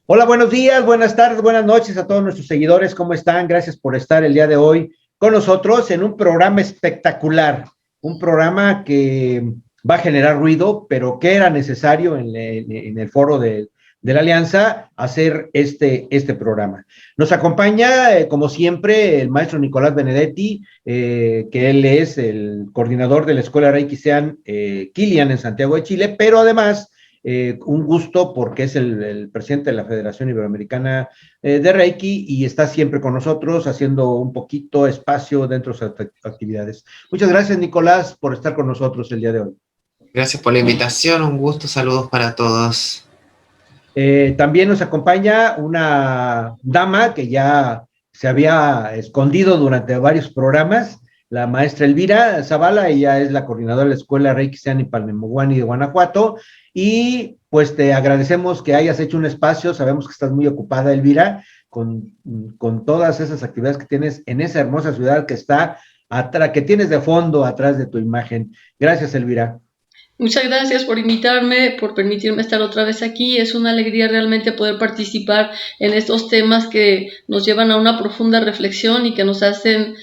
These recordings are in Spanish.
Hola, buenos días, buenas tardes, buenas noches a todos nuestros seguidores. ¿Cómo están? Gracias por estar el día de hoy con nosotros en un programa espectacular, un programa que va a generar ruido, pero que era necesario en el foro de la Alianza hacer este programa. Nos acompaña, como siempre, el maestro Nicolás Benedetti, que él es el coordinador de la Escuela Reiki Sean Kilian en Santiago de Chile, pero además un gusto porque es el presidente de la Federación Iberoamericana de Reiki y está siempre con nosotros haciendo un poquito espacio dentro de sus actividades. Muchas gracias, Nicolás, por estar con nosotros el día de hoy. Gracias por la invitación, un gusto, saludos para todos. También nos acompaña una dama que ya se había escondido durante varios programas, la maestra Elvira Zavala. Ella es la coordinadora de la Escuela Reiki Sean y Palmemoguani de Guanajuato, y pues te agradecemos que hayas hecho un espacio. Sabemos que estás muy ocupada, Elvira, con todas esas actividades que tienes en esa hermosa ciudad que está atrás, que tienes de fondo atrás de tu imagen. Gracias, Elvira. Muchas gracias por invitarme, por permitirme estar otra vez aquí. Es una alegría realmente poder participar en estos temas que nos llevan a una profunda reflexión y que nos hacen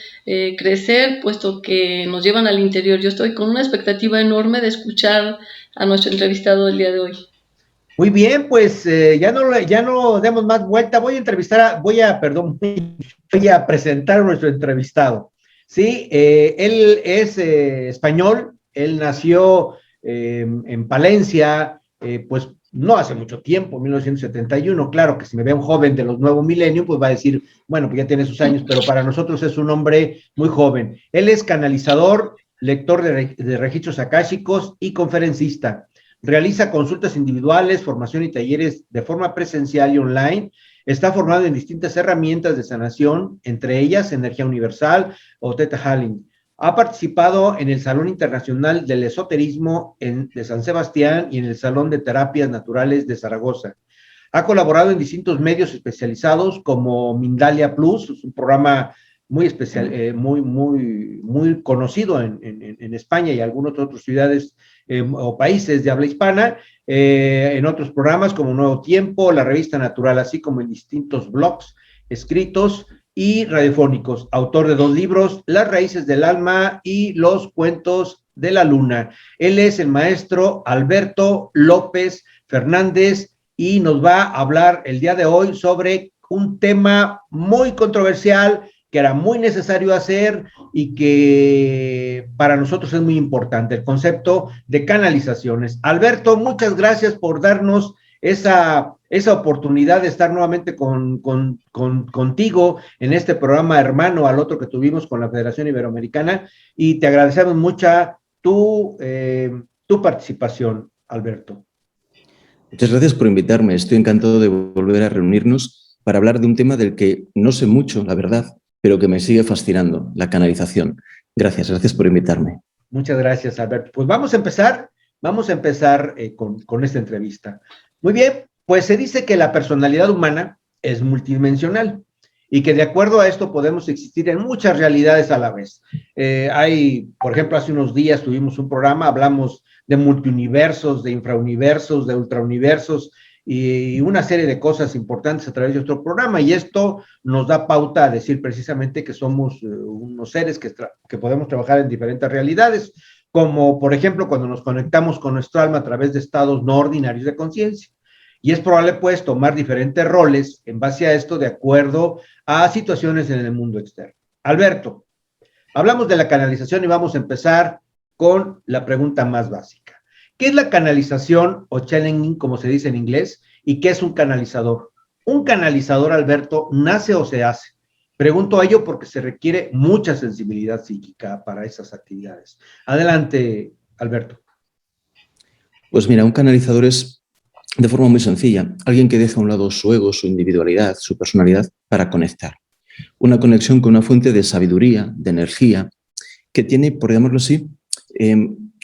crecer, puesto que nos llevan al interior. Yo estoy con una expectativa enorme de escuchar a nuestro entrevistado del día de hoy. Muy bien, pues ya no demos más vuelta. Voy a presentar a nuestro entrevistado. Sí, él es español. Él nació en Palencia, pues no hace mucho tiempo, 1971. Claro que si me ve un joven de los nuevos milenios, pues va a decir, bueno, pues ya tiene sus años, pero para nosotros es un hombre muy joven. Él es canalizador, lector de registros akáshicos y conferencista. Realiza consultas individuales, formación y talleres de forma presencial y online. Está formado en distintas herramientas de sanación, entre ellas energía universal o Theta Healing. Ha participado en el Salón Internacional del Esoterismo de San Sebastián y en el Salón de Terapias Naturales de Zaragoza. Ha colaborado en distintos medios especializados como Mindalia Plus, un programa muy especial, muy conocido en España y algunas otras ciudades o países de habla hispana, en otros programas como Nuevo Tiempo, la revista Natural, así como en distintos blogs escritos y radiofónicos. Autor de 2 libros, Las raíces del alma y Los cuentos de la luna. Él es el maestro Alberto López Fernández y nos va a hablar el día de hoy sobre un tema muy controversial que era muy necesario hacer y que para nosotros es muy importante, el concepto de canalizaciones. Alberto, muchas gracias por darnos esa oportunidad de estar nuevamente contigo en este programa hermano al otro que tuvimos con la Federación Iberoamericana, y te agradecemos mucho tu participación, Alberto. Muchas gracias por invitarme. Estoy encantado de volver a reunirnos para hablar de un tema del que no sé mucho, la verdad, pero que me sigue fascinando, la canalización. Gracias por invitarme. Muchas gracias, Alberto. Pues vamos a empezar con esta entrevista. Muy bien, pues se dice que la personalidad humana es multidimensional y que de acuerdo a esto podemos existir en muchas realidades a la vez. Por ejemplo, hace unos días tuvimos un programa, hablamos de multiuniversos, de infrauniversos, de ultrauniversos y una serie de cosas importantes a través de nuestro programa, y esto nos da pauta a decir precisamente que somos unos seres que podemos trabajar en diferentes realidades, como por ejemplo cuando nos conectamos con nuestro alma a través de estados no ordinarios de conciencia. Y es probable, pues, tomar diferentes roles en base a esto de acuerdo a situaciones en el mundo externo. Alberto, hablamos de la canalización y vamos a empezar con la pregunta más básica. ¿Qué es la canalización o channeling, como se dice en inglés, y qué es un canalizador? ¿Un canalizador, Alberto, nace o se hace? Pregunto a ello porque se requiere mucha sensibilidad psíquica para esas actividades. Adelante, Alberto. Pues mira, un canalizador es, de forma muy sencilla, alguien que deja a un lado su ego, su individualidad, su personalidad para conectar. Una conexión con una fuente de sabiduría, de energía, que tiene, por llamarlo así,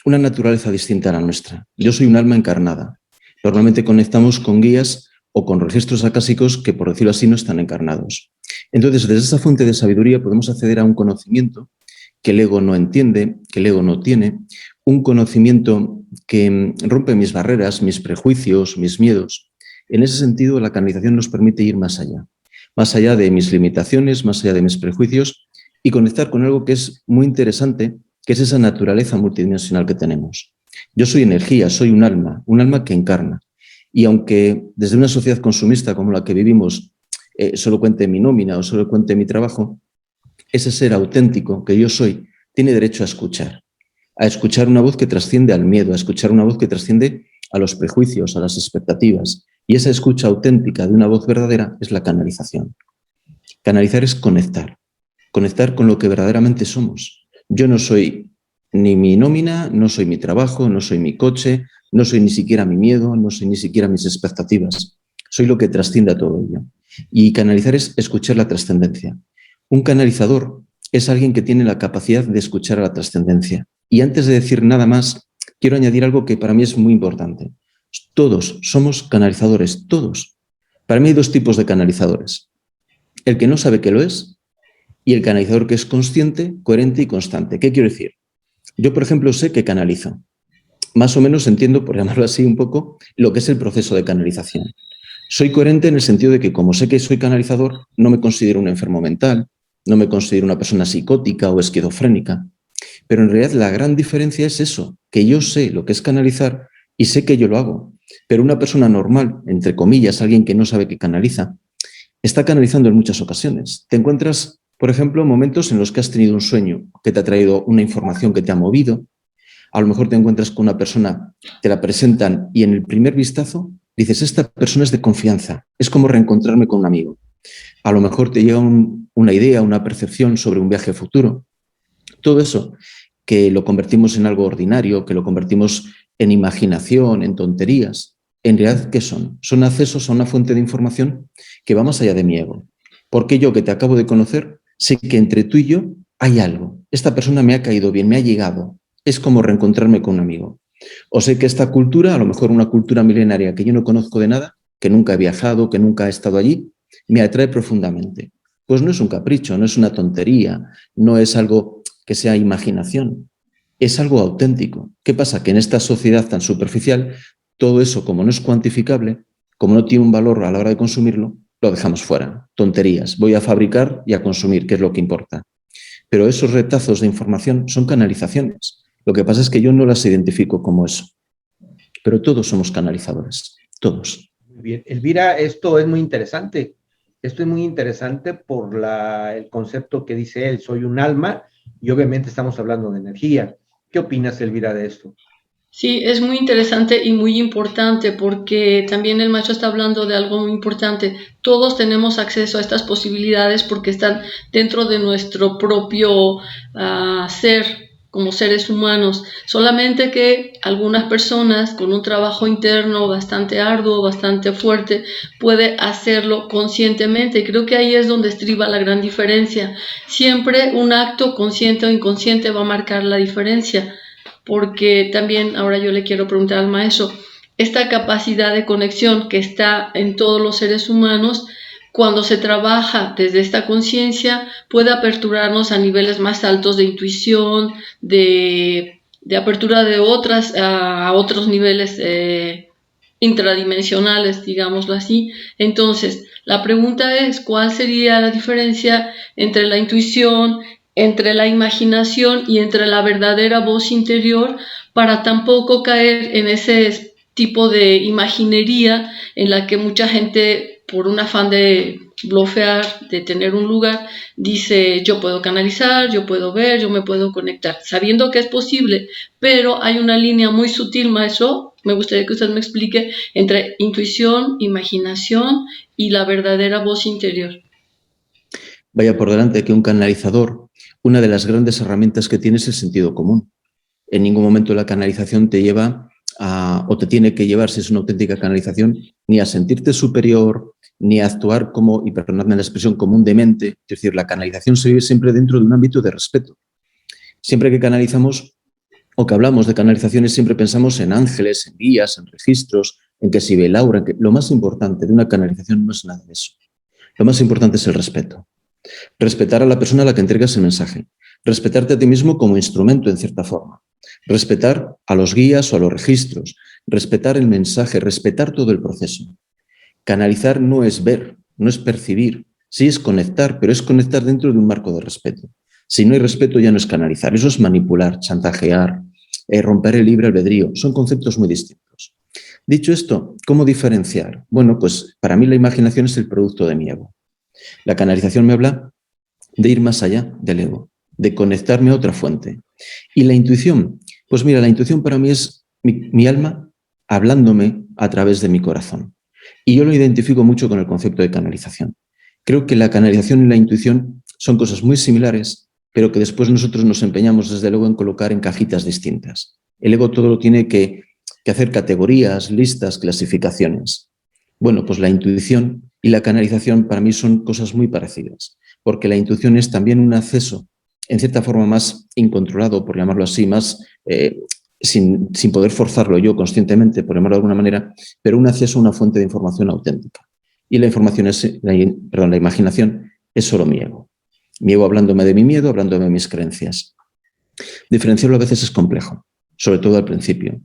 una naturaleza distinta a la nuestra. Yo soy un alma encarnada. Normalmente conectamos con guías o con registros acásicos que, por decirlo así, no están encarnados. Entonces, desde esa fuente de sabiduría podemos acceder a un conocimiento que el ego no entiende, que el ego no tiene, un conocimiento que rompe mis barreras, mis prejuicios, mis miedos, En ese sentido, la canalización nos permite ir más allá de mis limitaciones, más allá de mis prejuicios y conectar con algo que es muy interesante, que es esa naturaleza multidimensional que tenemos. Yo soy energía, soy un alma que encarna. Y aunque desde una sociedad consumista como la que vivimos solo cuente mi nómina o solo cuente mi trabajo, ese ser auténtico que yo soy tiene derecho a escuchar una voz que trasciende al miedo, a escuchar una voz que trasciende a los prejuicios, a las expectativas. Y esa escucha auténtica de una voz verdadera es la canalización. Canalizar es conectar con lo que verdaderamente somos. Yo no soy ni mi nómina, no soy mi trabajo, no soy mi coche, no soy ni siquiera mi miedo, no soy ni siquiera mis expectativas. Soy lo que trasciende a todo ello. Y canalizar es escuchar la trascendencia. Un canalizador es alguien que tiene la capacidad de escuchar a la trascendencia. Y antes de decir nada más, quiero añadir algo que para mí es muy importante. Todos somos canalizadores, todos. Para mí hay dos tipos de canalizadores. El que no sabe que lo es y el canalizador que es consciente, coherente y constante. ¿Qué quiero decir? Yo, por ejemplo, sé que canalizo. Más o menos entiendo, por llamarlo así un poco, lo que es el proceso de canalización. Soy coherente en el sentido de que, como sé que soy canalizador, no me considero un enfermo mental, no me considero una persona psicótica o esquizofrénica. Pero en realidad la gran diferencia es eso, que yo sé lo que es canalizar y sé que yo lo hago. Pero una persona normal, entre comillas, alguien que no sabe que canaliza, está canalizando en muchas ocasiones. Te encuentras, por ejemplo, momentos en los que has tenido un sueño que te ha traído una información que te ha movido. A lo mejor te encuentras con una persona, te la presentan y en el primer vistazo dices, esta persona es de confianza, es como reencontrarme con un amigo. A lo mejor te llega una idea, una percepción sobre un viaje futuro. Todo eso que lo convertimos en algo ordinario, que lo convertimos en imaginación, en tonterías, en realidad, ¿qué son? Son accesos a una fuente de información que va más allá de mi ego. Porque yo, que te acabo de conocer, sé que entre tú y yo hay algo. Esta persona me ha caído bien, me ha llegado. Es como reencontrarme con un amigo. O sé que esta cultura, a lo mejor una cultura milenaria que yo no conozco de nada, que nunca he viajado, que nunca he estado allí, me atrae profundamente. Pues no es un capricho, no es una tontería, no es algo que sea imaginación, es algo auténtico. ¿Qué pasa? Que en esta sociedad tan superficial, todo eso, como no es cuantificable, como no tiene un valor a la hora de consumirlo, lo dejamos fuera. Tonterías. Voy a fabricar y a consumir, que es lo que importa. Pero esos retazos de información son canalizaciones. Lo que pasa es que yo no las identifico como eso. Pero todos somos canalizadores, todos. Muy bien. Elvira, esto es muy interesante. Esto es muy interesante por el concepto que dice él, soy un alma, y obviamente estamos hablando de energía. ¿Qué opinas, Elvira, de esto? Sí, es muy interesante y muy importante porque también el maestro está hablando de algo muy importante. Todos tenemos acceso a estas posibilidades porque están dentro de nuestro propio ser como seres humanos. Solamente que algunas personas con un trabajo interno bastante arduo, bastante fuerte, puede hacerlo conscientemente. Y creo que ahí es donde estriba la gran diferencia. Siempre un acto consciente o inconsciente va a marcar la diferencia. Porque también ahora yo le quiero preguntar al maestro, esta capacidad de conexión que está en todos los seres humanos, cuando se trabaja desde esta conciencia, puede aperturarnos a niveles más altos de intuición, de apertura de a otros niveles intradimensionales, digámoslo así. Entonces, la pregunta es, ¿cuál sería la diferencia entre la intuición, entre la imaginación y entre la verdadera voz interior, para tampoco caer en ese tipo de imaginería en la que mucha gente, por un afán de blofear, de tener un lugar, dice yo puedo canalizar, yo puedo ver, yo me puedo conectar, sabiendo que es posible, pero hay una línea muy sutil, maestro, me gustaría que usted me explique, entre intuición, imaginación y la verdadera voz interior. Vaya por delante que un canalizador, una de las grandes herramientas que tiene es el sentido común. En ningún momento la canalización te lleva o te tiene que llevar, si es una auténtica canalización, ni a sentirte superior, ni a actuar como, y perdonadme la expresión, como un demente. Es decir, la canalización se vive siempre dentro de un ámbito de respeto. Siempre que canalizamos o que hablamos de canalizaciones, siempre pensamos en ángeles, en guías, en registros, en que si ve el aura. Lo más importante de una canalización no es nada de eso. Lo más importante es el respeto. Respetar a la persona a la que entregas el mensaje. Respetarte a ti mismo como instrumento, en cierta forma. Respetar a los guías o a los registros. Respetar el mensaje, respetar todo el proceso. Canalizar no es ver, no es percibir. Sí es conectar, pero es conectar dentro de un marco de respeto. Si no hay respeto ya no es canalizar, eso es manipular, chantajear, romper el libre albedrío. Son conceptos muy distintos. Dicho esto, ¿cómo diferenciar? Bueno, pues para mí la imaginación es el producto de mi ego. La canalización me habla de ir más allá del ego, de conectarme a otra fuente. Y la intuición, pues mira, la intuición para mí es mi alma hablándome a través de mi corazón. Y yo lo identifico mucho con el concepto de canalización. Creo que la canalización y la intuición son cosas muy similares, pero que después nosotros nos empeñamos desde luego en colocar en cajitas distintas. El ego todo lo tiene que hacer categorías, listas, clasificaciones. Bueno, pues la intuición y la canalización para mí son cosas muy parecidas, porque la intuición es también un acceso, en cierta forma más incontrolado, por llamarlo así, más sin poder forzarlo yo conscientemente, por llamarlo de alguna manera, pero un acceso a una fuente de información auténtica. Y la imaginación es solo mi ego. Mi ego hablándome de mi miedo, hablándome de mis creencias. Diferenciarlo a veces es complejo, sobre todo al principio.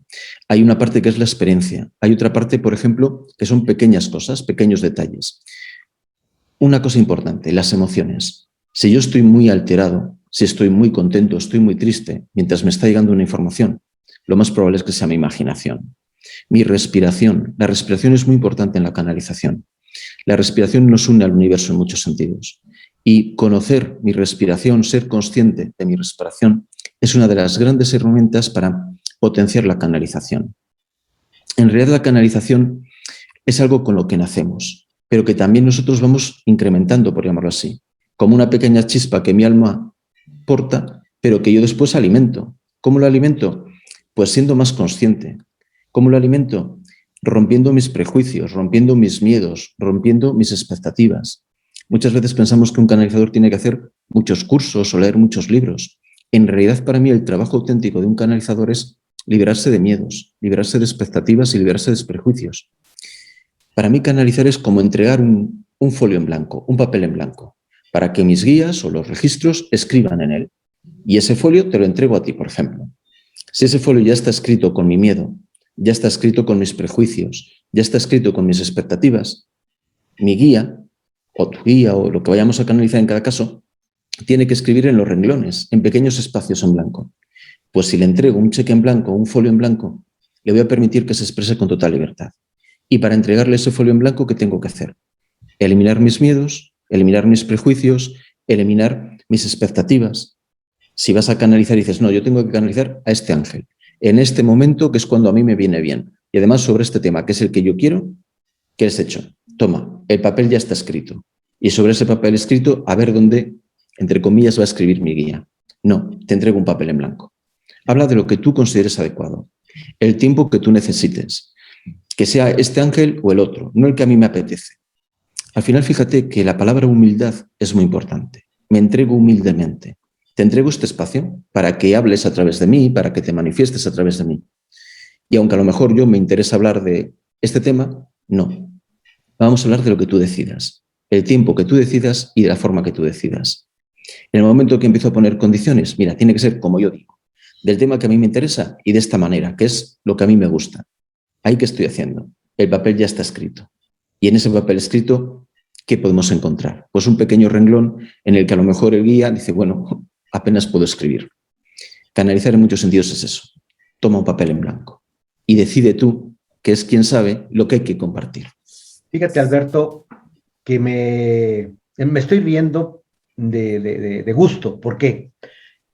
Hay una parte que es la experiencia. Hay otra parte, por ejemplo, que son pequeñas cosas, pequeños detalles. Una cosa importante, las emociones. Si yo estoy muy alterado, si estoy muy contento, estoy muy triste, mientras me está llegando una información, lo más probable es que sea mi imaginación. Mi respiración. La respiración es muy importante en la canalización. La respiración nos une al universo en muchos sentidos. Y conocer mi respiración, ser consciente de mi respiración, es una de las grandes herramientas para potenciar la canalización. En realidad la canalización es algo con lo que nacemos, pero que también nosotros vamos incrementando, por llamarlo así, como una pequeña chispa que mi alma porta, pero que yo después alimento. ¿Cómo lo alimento? Pues siendo más consciente. ¿Cómo lo alimento? Rompiendo mis prejuicios, rompiendo mis miedos, rompiendo mis expectativas. Muchas veces pensamos que un canalizador tiene que hacer muchos cursos o leer muchos libros. En realidad, para mí, el trabajo auténtico de un canalizador es liberarse de miedos, liberarse de expectativas y liberarse de prejuicios. Para mí, canalizar es como entregar un folio en blanco, un papel en blanco, para que mis guías o los registros escriban en él. Y ese folio te lo entrego a ti, por ejemplo. Si ese folio ya está escrito con mi miedo, ya está escrito con mis prejuicios, ya está escrito con mis expectativas, mi guía, o tu guía, o lo que vayamos a canalizar en cada caso, tiene que escribir en los renglones, en pequeños espacios en blanco. Pues si le entrego un cheque en blanco, un folio en blanco, le voy a permitir que se exprese con total libertad. Y para entregarle ese folio en blanco, ¿qué tengo que hacer? Eliminar mis miedos, eliminar mis prejuicios, eliminar mis expectativas. Si vas a canalizar y dices, no, yo tengo que canalizar a este ángel, en este momento que es cuando a mí me viene bien, y además sobre este tema, que es el que yo quiero, ¿qué has hecho? Toma, el papel ya está escrito. Y sobre ese papel escrito, a ver dónde, entre comillas, va a escribir mi guía. No, te entrego un papel en blanco. Habla de lo que tú consideres adecuado, el tiempo que tú necesites, que sea este ángel o el otro, no el que a mí me apetece. Al final, fíjate que la palabra humildad es muy importante. Me entrego humildemente. Te entrego este espacio para que hables a través de mí, para que te manifiestes a través de mí. Y aunque a lo mejor yo me interesa hablar de este tema, no. Vamos a hablar de lo que tú decidas, el tiempo que tú decidas y de la forma que tú decidas. En el momento que empiezo a poner condiciones, mira, tiene que ser como yo digo, del tema que a mí me interesa y de esta manera, que es lo que a mí me gusta. Ahí que estoy haciendo. El papel ya está escrito. Y en ese papel escrito, ¿qué podemos encontrar? Pues un pequeño renglón en el que a lo mejor el guía dice, bueno, apenas puedo escribir. Canalizar en muchos sentidos es eso. Toma un papel en blanco y decide tú, que es quien sabe, lo que hay que compartir. Fíjate, Alberto, que me estoy riendo de gusto. ¿Por qué?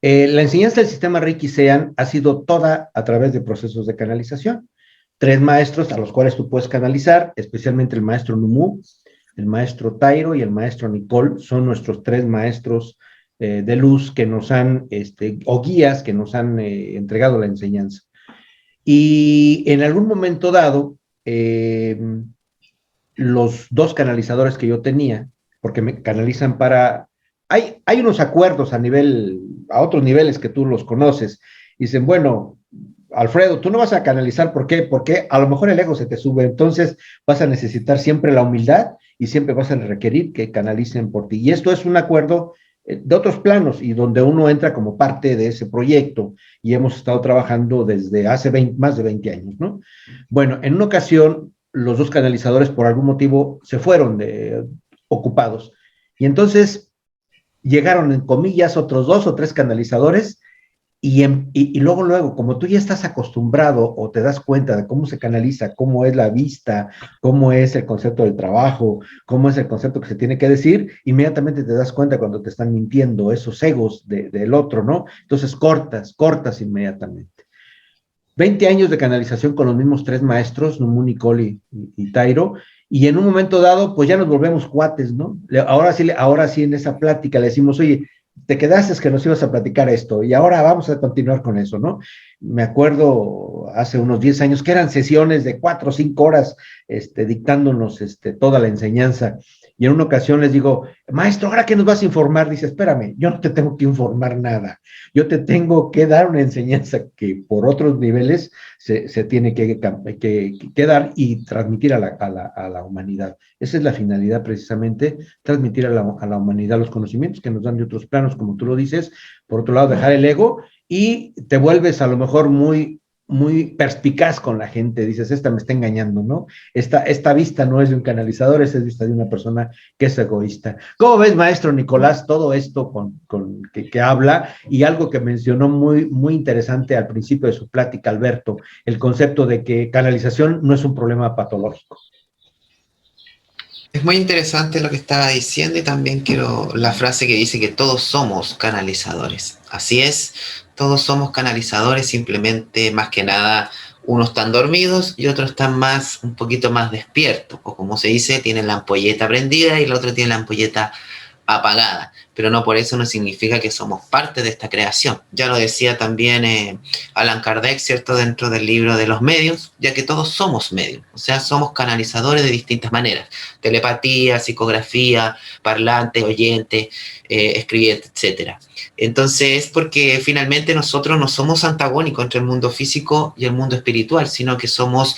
La enseñanza del sistema Reiki Sean ha sido toda a través de procesos de canalización. 3 maestros a los cuales tú puedes canalizar, especialmente el maestro Numu, el maestro Tairo y el maestro Nicole, son nuestros 3 maestros de luz que nos han, o guías que nos han entregado la enseñanza. Y en algún momento dado, los 2 canalizadores que yo tenía, porque me canalizan para... Hay unos acuerdos a otros niveles que tú los conoces, y dicen, bueno, Alfredo, tú no vas a canalizar, ¿por qué? Porque a lo mejor el ego se te sube, entonces vas a necesitar siempre la humildad y siempre vas a requerir que canalicen por ti. Y esto es un acuerdo de otros planos y donde uno entra como parte de ese proyecto y hemos estado trabajando desde hace más de 20 años, ¿no? Bueno, en una ocasión los dos canalizadores por algún motivo se fueron ocupados. Y entonces llegaron, en comillas, otros 2 o 3 canalizadores y luego, como tú ya estás acostumbrado o te das cuenta de cómo se canaliza, cómo es la vista, cómo es el concepto del trabajo, cómo es el concepto que se tiene que decir, inmediatamente te das cuenta cuando te están mintiendo esos egos del otro, ¿no? Entonces cortas inmediatamente. 20 años de canalización con los mismos 3 maestros, Numu, Nicole y Tairo, y en un momento dado, pues ya nos volvemos cuates, ¿no? Ahora sí en esa plática le decimos, oye, te quedaste que nos ibas a platicar esto, y ahora vamos a continuar con eso, ¿no? Me acuerdo hace unos 10 años que eran sesiones de 4 o 5 horas dictándonos toda la enseñanza, y en una ocasión les digo, maestro, ¿ahora qué nos vas a informar? Dice, espérame, yo no te tengo que informar nada, yo te tengo que dar una enseñanza que por otros niveles se tiene que dar y transmitir a la humanidad. Esa es la finalidad precisamente, transmitir a la humanidad los conocimientos que nos dan de otros planos, como tú lo dices. Por otro lado, dejar el ego, y te vuelves a lo mejor muy perspicaz con la gente, dices, esta me está engañando, ¿no? Esta vista no es de un canalizador, esta es vista de una persona que es egoísta. ¿Cómo ves, maestro Nicolás, todo esto que habla? Y algo que mencionó muy interesante al principio de su plática, Alberto, el concepto de que canalización no es un problema patológico. Es muy interesante lo que estaba diciendo, y también quiero la frase que dice que todos somos canalizadores. Así es, todos somos canalizadores, simplemente más que nada unos están dormidos y otros están un poquito más despiertos, o como se dice, tienen la ampolleta prendida y el otro tiene la ampolleta apagada, pero no por eso no significa que somos parte de esta creación. Ya lo decía también Allan Kardec, ¿cierto?, dentro del libro de los medios, ya que todos somos medios, o sea, somos canalizadores de distintas maneras: telepatía, psicografía, parlante, oyente, escribiente, etc. Entonces, porque finalmente nosotros no somos antagónicos entre el mundo físico y el mundo espiritual, sino que somos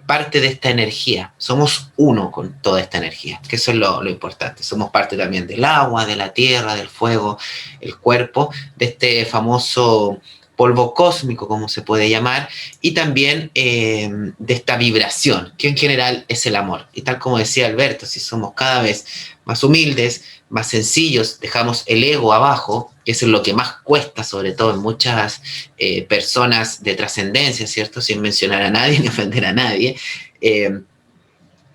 parte de esta energía, somos uno con toda esta energía, que eso es lo importante. Somos parte también del agua, de la tierra, del fuego, el cuerpo, de este famoso polvo cósmico, como se puede llamar, y también de esta vibración, que en general es el amor. Y tal como decía Alberto, si somos cada vez más humildes, más sencillos, dejamos el ego abajo, que eso es lo que más cuesta, sobre todo en muchas personas de trascendencia, ¿cierto?, sin mencionar a nadie ni ofender a nadie.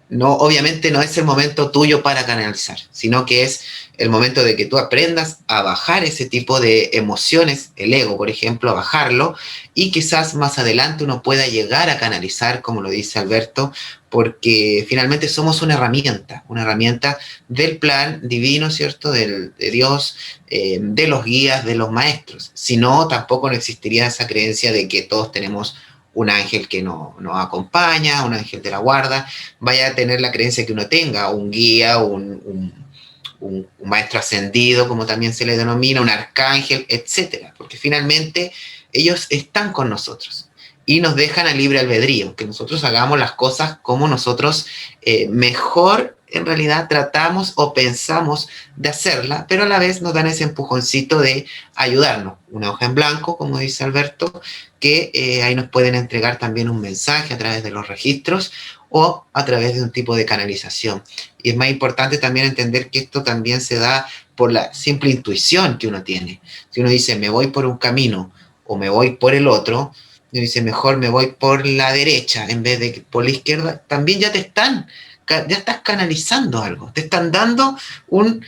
No, obviamente no es el momento tuyo para canalizar, sino que es el momento de que tú aprendas a bajar ese tipo de emociones, el ego, por ejemplo, a bajarlo, y quizás más adelante uno pueda llegar a canalizar, como lo dice Alberto, porque finalmente somos una herramienta del plan divino, ¿cierto?, de Dios, de los guías, de los maestros. Si no, tampoco no existiría esa creencia de que todos tenemos un ángel que nos acompaña, un ángel de la guarda. Vaya a tener la creencia que uno tenga, un guía, un maestro ascendido, como también se le denomina, un arcángel, etc. Porque finalmente ellos están con nosotros y nos dejan a libre albedrío, que nosotros hagamos las cosas como nosotros mejor en realidad tratamos o pensamos de hacerla, pero a la vez nos dan ese empujoncito de ayudarnos. Una hoja en blanco, como dice Alberto, que ahí nos pueden entregar también un mensaje a través de los registros o a través de un tipo de canalización. Y es más importante también entender que esto también se da por la simple intuición que uno tiene. Si uno dice, me voy por un camino o me voy por el otro, uno dice, mejor me voy por la derecha en vez de por la izquierda, también ya estás canalizando algo, te están dando un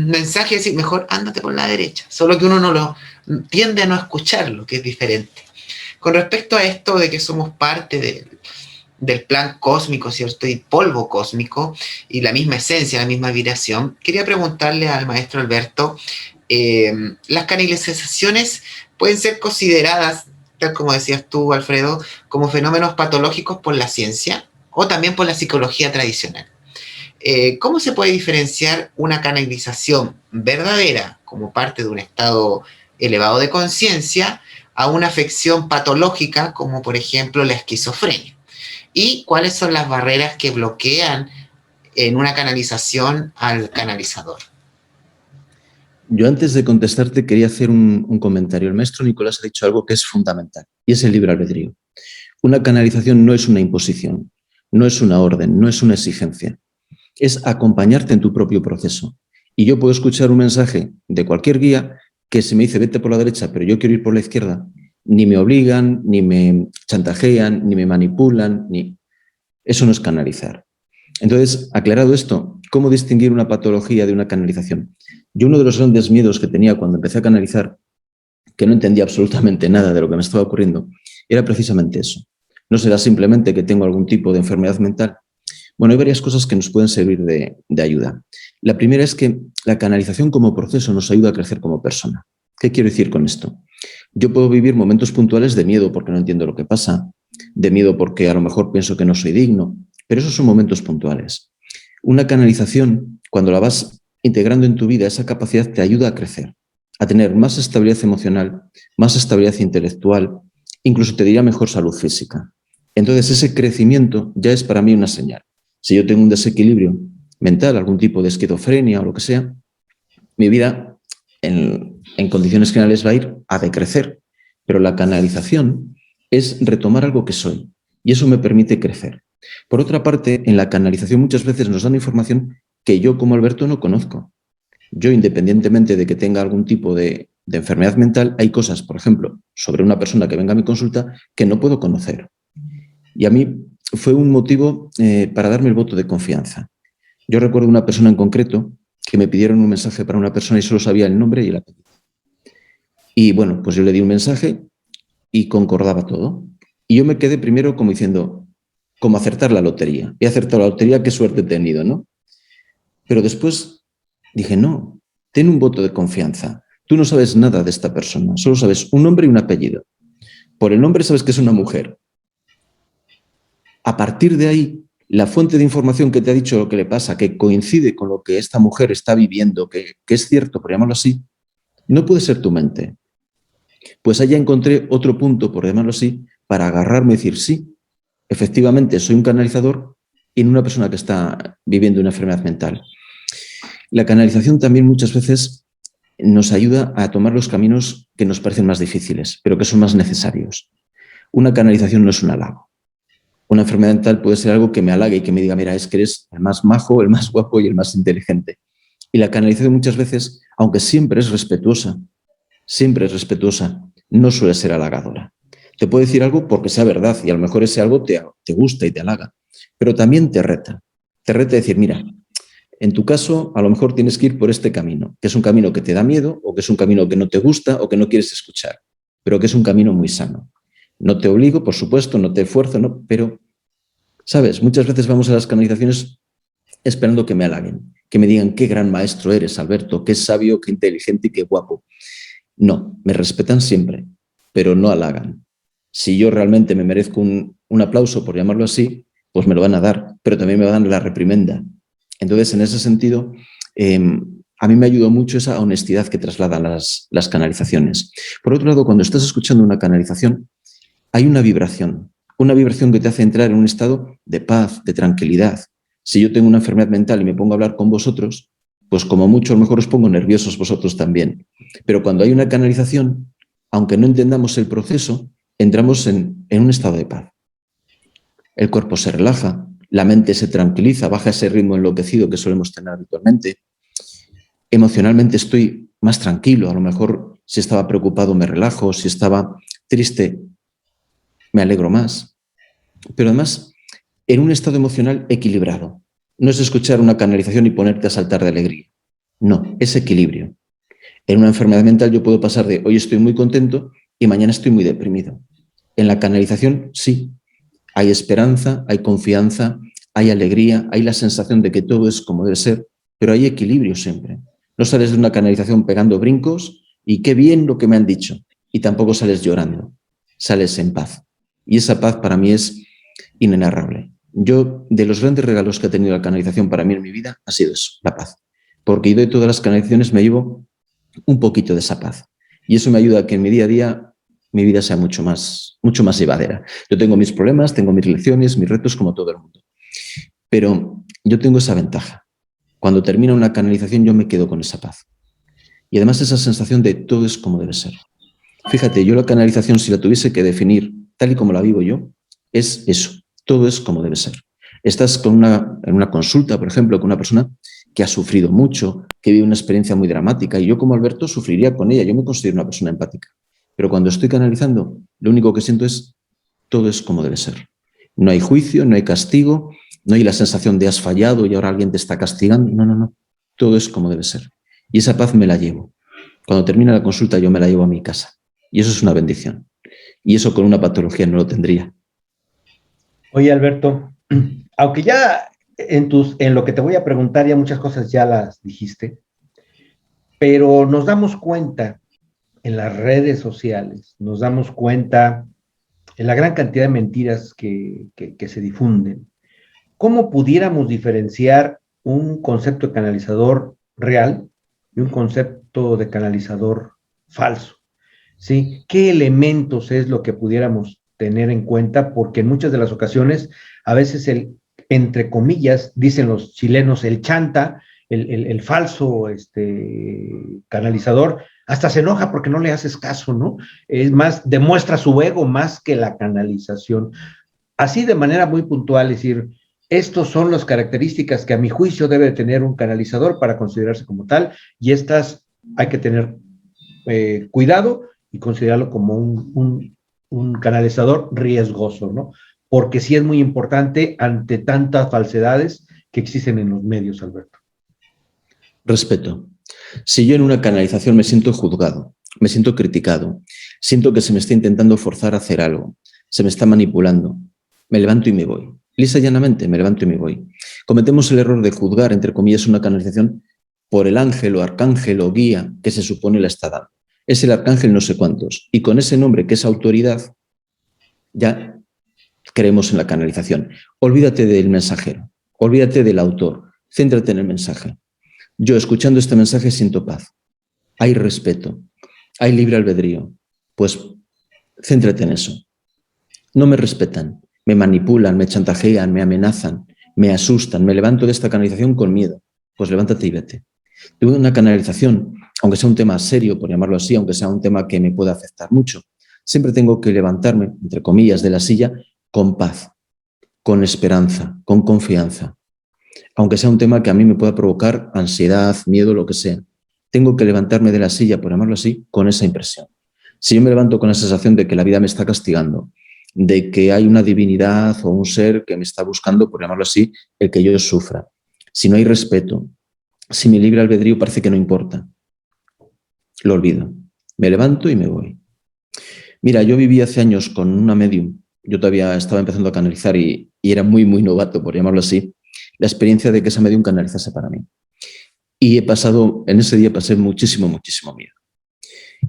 mensaje de decir, mejor ándate por la derecha, solo que uno no lo tiende a no escucharlo, que es diferente. Con respecto a esto de que somos parte del plan cósmico, ¿cierto?, y polvo cósmico, y la misma esencia, la misma vibración, quería preguntarle al maestro Alberto, ¿las canalizaciones pueden ser consideradas, tal como decías tú, Alfredo, como fenómenos patológicos por la ciencia o también por la psicología tradicional? ¿Cómo se puede diferenciar una canalización verdadera como parte de un estado elevado de conciencia a una afección patológica como por ejemplo la esquizofrenia? ¿Y cuáles son las barreras que bloquean en una canalización al canalizador? Yo antes de contestarte quería hacer un comentario. El maestro Nicolás ha dicho algo que es fundamental y es el libre albedrío. Una canalización no es una imposición. no es una orden, no es una exigencia. Es acompañarte en tu propio proceso. Y yo puedo escuchar un mensaje de cualquier guía que se me dice vete por la derecha, pero yo quiero ir por la izquierda. Ni me obligan, ni me chantajean, ni me manipulan, ni... Eso no es canalizar. Entonces, aclarado esto, ¿cómo distinguir una patología de una canalización? Yo uno de los grandes miedos que tenía cuando empecé a canalizar, que no entendía absolutamente nada de lo que me estaba ocurriendo, era precisamente eso. ¿No será simplemente que tengo algún tipo de enfermedad mental? Bueno, hay varias cosas que nos pueden servir de ayuda. La primera es que la canalización como proceso nos ayuda a crecer como persona. ¿Qué quiero decir con esto? Yo puedo vivir momentos puntuales de miedo porque no entiendo lo que pasa, de miedo porque a lo mejor pienso que no soy digno, pero esos son momentos puntuales. Una canalización, cuando la vas integrando en tu vida, esa capacidad te ayuda a crecer, a tener más estabilidad emocional, más estabilidad intelectual, incluso te diría mejor salud física. Entonces ese crecimiento ya es para mí una señal. Si yo tengo un desequilibrio mental, algún tipo de esquizofrenia o lo que sea, mi vida en condiciones generales va a ir a decrecer, pero la canalización es retomar algo que soy y eso me permite crecer. Por otra parte, en la canalización muchas veces nos dan información que yo como Alberto no conozco. Yo, independientemente de que tenga algún tipo de enfermedad mental, hay cosas, por ejemplo, sobre una persona que venga a mi consulta que no puedo conocer. Y a mí fue un motivo para darme el voto de confianza. Yo recuerdo una persona en concreto que me pidieron un mensaje para una persona y solo sabía el nombre y el apellido. Y bueno, pues yo le di un mensaje y concordaba todo. Y yo me quedé primero como diciendo, como acertar la lotería. He acertado la lotería, qué suerte he tenido, ¿no? Pero después dije, no, ten un voto de confianza. Tú no sabes nada de esta persona, solo sabes un nombre y un apellido. Por el nombre sabes que es una mujer. A partir de ahí, la fuente de información que te ha dicho lo que le pasa, que coincide con lo que esta mujer está viviendo, que es cierto, por llamarlo así, no puede ser tu mente. Pues allá encontré otro punto, por llamarlo así, para agarrarme y decir, sí, efectivamente soy un canalizador en una persona que está viviendo una enfermedad mental. La canalización también muchas veces nos ayuda a tomar los caminos que nos parecen más difíciles, pero que son más necesarios. Una canalización no es un halago. Una enfermedad mental puede ser algo que me halague y que me diga, mira, es que eres el más majo, el más guapo y el más inteligente. Y la canalización muchas veces, aunque siempre es respetuosa, no suele ser halagadora. Te puede decir algo porque sea verdad y a lo mejor ese algo te gusta y te halaga, pero también te reta. Te reta a decir, mira, en tu caso a lo mejor tienes que ir por este camino, que es un camino que te da miedo o que es un camino que no te gusta o que no quieres escuchar, pero que es un camino muy sano. No te obligo, por supuesto, no te esfuerzo, no, pero, ¿sabes? Muchas veces vamos a las canalizaciones esperando que me halaguen, que me digan qué gran maestro eres, Alberto, qué sabio, qué inteligente y qué guapo. No, me respetan siempre, pero no halagan. Si yo realmente me merezco un aplauso, por llamarlo así, pues me lo van a dar, pero también me van a dar la reprimenda. Entonces, en ese sentido, a mí me ayudó mucho esa honestidad que trasladan las canalizaciones. Por otro lado, cuando estás escuchando una canalización, hay una vibración que te hace entrar en un estado de paz, de tranquilidad. Si yo tengo una enfermedad mental y me pongo a hablar con vosotros, pues como mucho a lo mejor os pongo nerviosos vosotros también. Pero cuando hay una canalización, aunque no entendamos el proceso, entramos en un estado de paz. El cuerpo se relaja, la mente se tranquiliza, baja ese ritmo enloquecido que solemos tener habitualmente. Emocionalmente estoy más tranquilo, a lo mejor si estaba preocupado me relajo, si estaba triste me alegro más. Pero además, en un estado emocional equilibrado. No es escuchar una canalización y ponerte a saltar de alegría. No, es equilibrio. En una enfermedad mental yo puedo pasar de hoy estoy muy contento y mañana estoy muy deprimido. En la canalización, sí. Hay esperanza, hay confianza, hay alegría, hay la sensación de que todo es como debe ser, pero hay equilibrio siempre. No sales de una canalización pegando brincos y qué bien lo que me han dicho. Y tampoco sales llorando. Sales en paz. Y esa paz para mí es inenarrable. Yo, de los grandes regalos que ha tenido la canalización para mí en mi vida, ha sido eso, la paz. Porque yo de todas las canalizaciones me llevo un poquito de esa paz. Y eso me ayuda a que en mi día a día mi vida sea mucho más llevadera. Yo tengo mis problemas, tengo mis lecciones, mis retos como todo el mundo. Pero yo tengo esa ventaja. Cuando termina una canalización yo me quedo con esa paz. Y además esa sensación de todo es como debe ser. Fíjate, yo la canalización, si la tuviese que definir tal y como la vivo yo, es eso. Todo es como debe ser. Estás en una consulta, por ejemplo, con una persona que ha sufrido mucho, que vive una experiencia muy dramática, y yo como Alberto sufriría con ella, yo me considero una persona empática. Pero cuando estoy canalizando, lo único que siento es todo es como debe ser. No hay juicio, no hay castigo, no hay la sensación de has fallado y ahora alguien te está castigando. No, no, no. Todo es como debe ser. Y esa paz me la llevo. Cuando termina la consulta yo me la llevo a mi casa. Y eso es una bendición. Y eso con una patología no lo tendría. Oye, Alberto, aunque ya en lo que te voy a preguntar ya muchas cosas ya las dijiste, pero nos damos cuenta en las redes sociales, nos damos cuenta en la gran cantidad de mentiras que se difunden. ¿Cómo pudiéramos diferenciar un concepto de canalizador real y un concepto de canalizador falso? ¿Sí? ¿Qué elementos es lo que pudiéramos tener en cuenta? Porque en muchas de las ocasiones, a veces entre comillas, dicen los chilenos, el chanta, el falso canalizador, hasta se enoja porque no le haces caso, ¿no? Es más, demuestra su ego más que la canalización. Así de manera muy puntual, es decir, estos son las características que a mi juicio debe tener un canalizador para considerarse como tal, y estas hay que tener cuidado y considerarlo como un canalizador riesgoso, ¿no? Porque sí es muy importante ante tantas falsedades que existen en los medios, Alberto. Respeto. Si yo en una canalización me siento juzgado, me siento criticado, siento que se me está intentando forzar a hacer algo, se me está manipulando, me levanto y me voy. Lisa y llanamente me levanto y me voy. Cometemos el error de juzgar, entre comillas, una canalización por el ángel o arcángel o guía que se supone la está dando. Es el arcángel no sé cuántos. Y con ese nombre, que es autoridad, ya creemos en la canalización. Olvídate del mensajero, olvídate del autor, céntrate en el mensaje. Yo, escuchando este mensaje, siento paz. Hay respeto, hay libre albedrío. Pues céntrate en eso. No me respetan, me manipulan, me chantajean, me amenazan, me asustan, me levanto de esta canalización con miedo. Pues levántate y vete. Tuve una canalización, aunque sea un tema serio, por llamarlo así, aunque sea un tema que me pueda afectar mucho, siempre tengo que levantarme, entre comillas, de la silla con paz, con esperanza, con confianza. Aunque sea un tema que a mí me pueda provocar ansiedad, miedo, lo que sea. Tengo que levantarme de la silla, por llamarlo así, con esa impresión. Si yo me levanto con la sensación de que la vida me está castigando, de que hay una divinidad o un ser que me está buscando, por llamarlo así, el que yo sufra, si no hay respeto, si mi libre albedrío parece que no importa, lo olvido. Me levanto y me voy. Mira, yo viví hace años con una medium. Yo todavía estaba empezando a canalizar y era muy, muy novato, por llamarlo así, la experiencia de que esa medium canalizase para mí. Y en ese día pasé muchísimo, muchísimo miedo.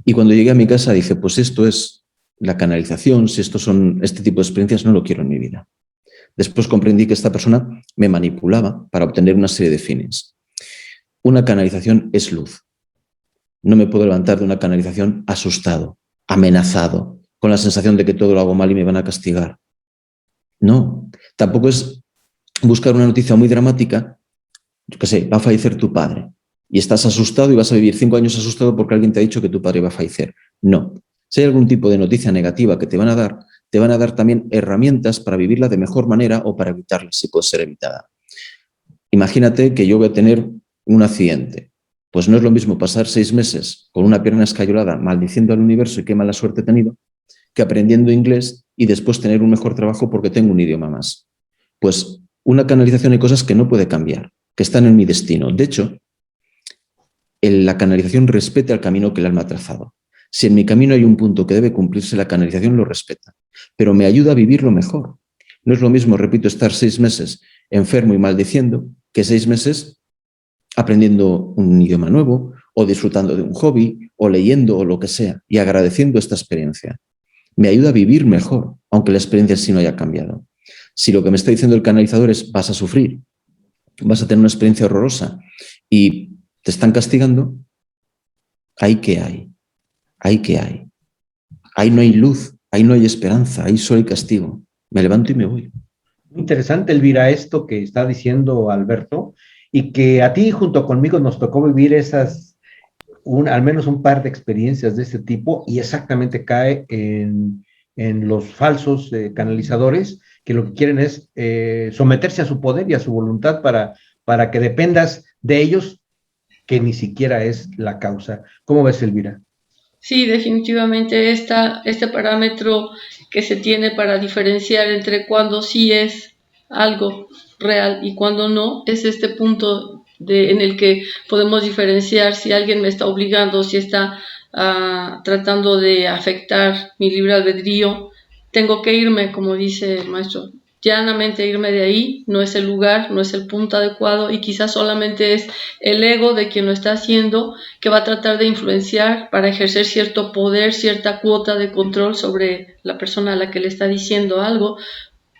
Y cuando llegué a mi casa dije, pues esto es la canalización, si estos son este tipo de experiencias, no lo quiero en mi vida. Después comprendí que esta persona me manipulaba para obtener una serie de fines. Una canalización es luz. No me puedo levantar de una canalización asustado, amenazado, con la sensación de que todo lo hago mal y me van a castigar. No, tampoco es buscar una noticia muy dramática, yo qué sé, va a fallecer tu padre, y estás asustado y vas a vivir 5 años asustado porque alguien te ha dicho que tu padre va a fallecer. No, si hay algún tipo de noticia negativa que te van a dar también herramientas para vivirla de mejor manera o para evitarla, si puede ser evitada. Imagínate que yo voy a tener un accidente. Pues no es lo mismo pasar 6 meses con una pierna escayolada maldiciendo al universo y qué mala suerte he tenido, que aprendiendo inglés y después tener un mejor trabajo porque tengo un idioma más. Pues una canalización hay cosas que no puede cambiar, que están en mi destino. De hecho, la canalización respeta el camino que el alma ha trazado. Si en mi camino hay un punto que debe cumplirse, la canalización lo respeta, pero me ayuda a vivirlo mejor. No es lo mismo, repito, estar 6 meses enfermo y maldiciendo que 6 meses aprendiendo un idioma nuevo o disfrutando de un hobby o leyendo o lo que sea y agradeciendo esta experiencia. Me ayuda a vivir mejor, aunque la experiencia sí no haya cambiado. Si lo que me está diciendo el canalizador es vas a sufrir, vas a tener una experiencia horrorosa y te están castigando, ¿ahí qué hay? ¿Ahí qué hay? Ahí no hay luz, ahí no hay esperanza, ahí solo hay castigo. Me levanto y me voy. Interesante, Elvira, esto que está diciendo Alberto, y que a ti junto conmigo nos tocó vivir al menos un par de experiencias de este tipo, y exactamente cae en los falsos canalizadores que lo que quieren es someterse a su poder y a su voluntad para que dependas de ellos, que ni siquiera es la causa. ¿Cómo ves, Elvira? Sí, definitivamente este parámetro que se tiene para diferenciar entre cuando sí es algo real y cuando no, es este punto en el que podemos diferenciar si alguien me está obligando, si está tratando de afectar mi libre albedrío. Tengo que irme, como dice el maestro, llanamente irme de ahí. No es el lugar, no es el punto adecuado, y quizás solamente es el ego de quien lo está haciendo, que va a tratar de influenciar para ejercer cierto poder, cierta cuota de control sobre la persona a la que le está diciendo algo,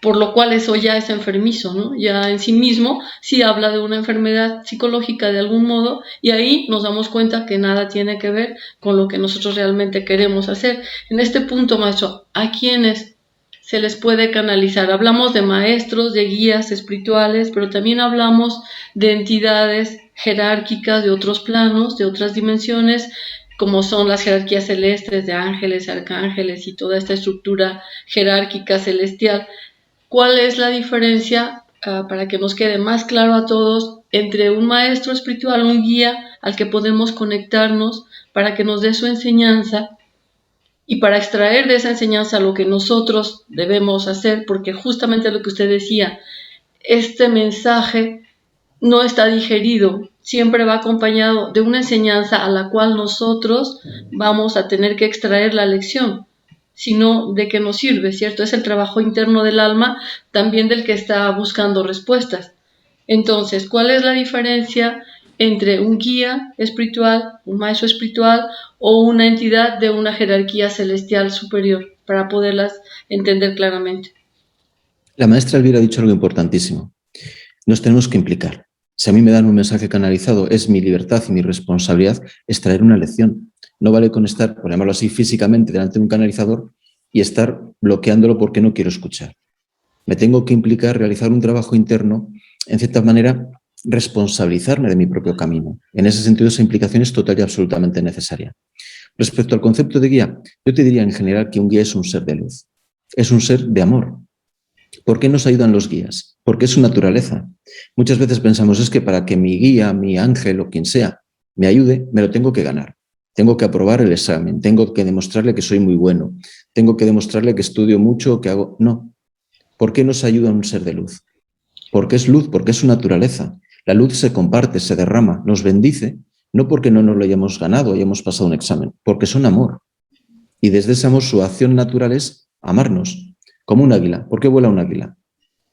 por lo cual eso ya es enfermizo, ¿no? Ya en sí mismo sí habla de una enfermedad psicológica de algún modo, y ahí nos damos cuenta que nada tiene que ver con lo que nosotros realmente queremos hacer. En este punto, maestro, ¿a quiénes se les puede canalizar? Hablamos de maestros, de guías espirituales, pero también hablamos de entidades jerárquicas de otros planos, de otras dimensiones, como son las jerarquías celestes de ángeles, arcángeles y toda esta estructura jerárquica celestial. ¿Cuál es la diferencia, para que nos quede más claro a todos, entre un maestro espiritual, un guía al que podemos conectarnos para que nos dé su enseñanza, y para extraer de esa enseñanza lo que nosotros debemos hacer? Porque justamente lo que usted decía, este mensaje no está digerido, siempre va acompañado de una enseñanza a la cual nosotros vamos a tener que extraer la lección, sino de qué nos sirve, ¿cierto? Es el trabajo interno del alma, también del que está buscando respuestas. Entonces, ¿cuál es la diferencia entre un guía espiritual, un maestro espiritual o una entidad de una jerarquía celestial superior, para poderlas entender claramente? La maestra Elvira ha dicho algo importantísimo. Nos tenemos que implicar. Si a mí me dan un mensaje canalizado, es mi libertad y mi responsabilidad extraer una lección. No vale con estar, por llamarlo así, físicamente delante de un canalizador y estar bloqueándolo porque no quiero escuchar. Me tengo que implicar, realizar un trabajo interno, en cierta manera, responsabilizarme de mi propio camino. En ese sentido, esa implicación es total y absolutamente necesaria. Respecto al concepto de guía, yo te diría en general que un guía es un ser de luz, es un ser de amor. ¿Por qué nos ayudan los guías? Porque es su naturaleza. Muchas veces pensamos, es que para que mi guía, mi ángel o quien sea me ayude, me lo tengo que ganar. Tengo que aprobar el examen, tengo que demostrarle que soy muy bueno, tengo que demostrarle que estudio mucho, que hago... No. ¿Por qué nos ayuda un ser de luz? Porque es luz, porque es su naturaleza. La luz se comparte, se derrama, nos bendice, no porque no nos lo hayamos ganado, hayamos pasado un examen, porque son amor. Y desde ese amor su acción natural es amarnos, como un águila. ¿Por qué vuela un águila?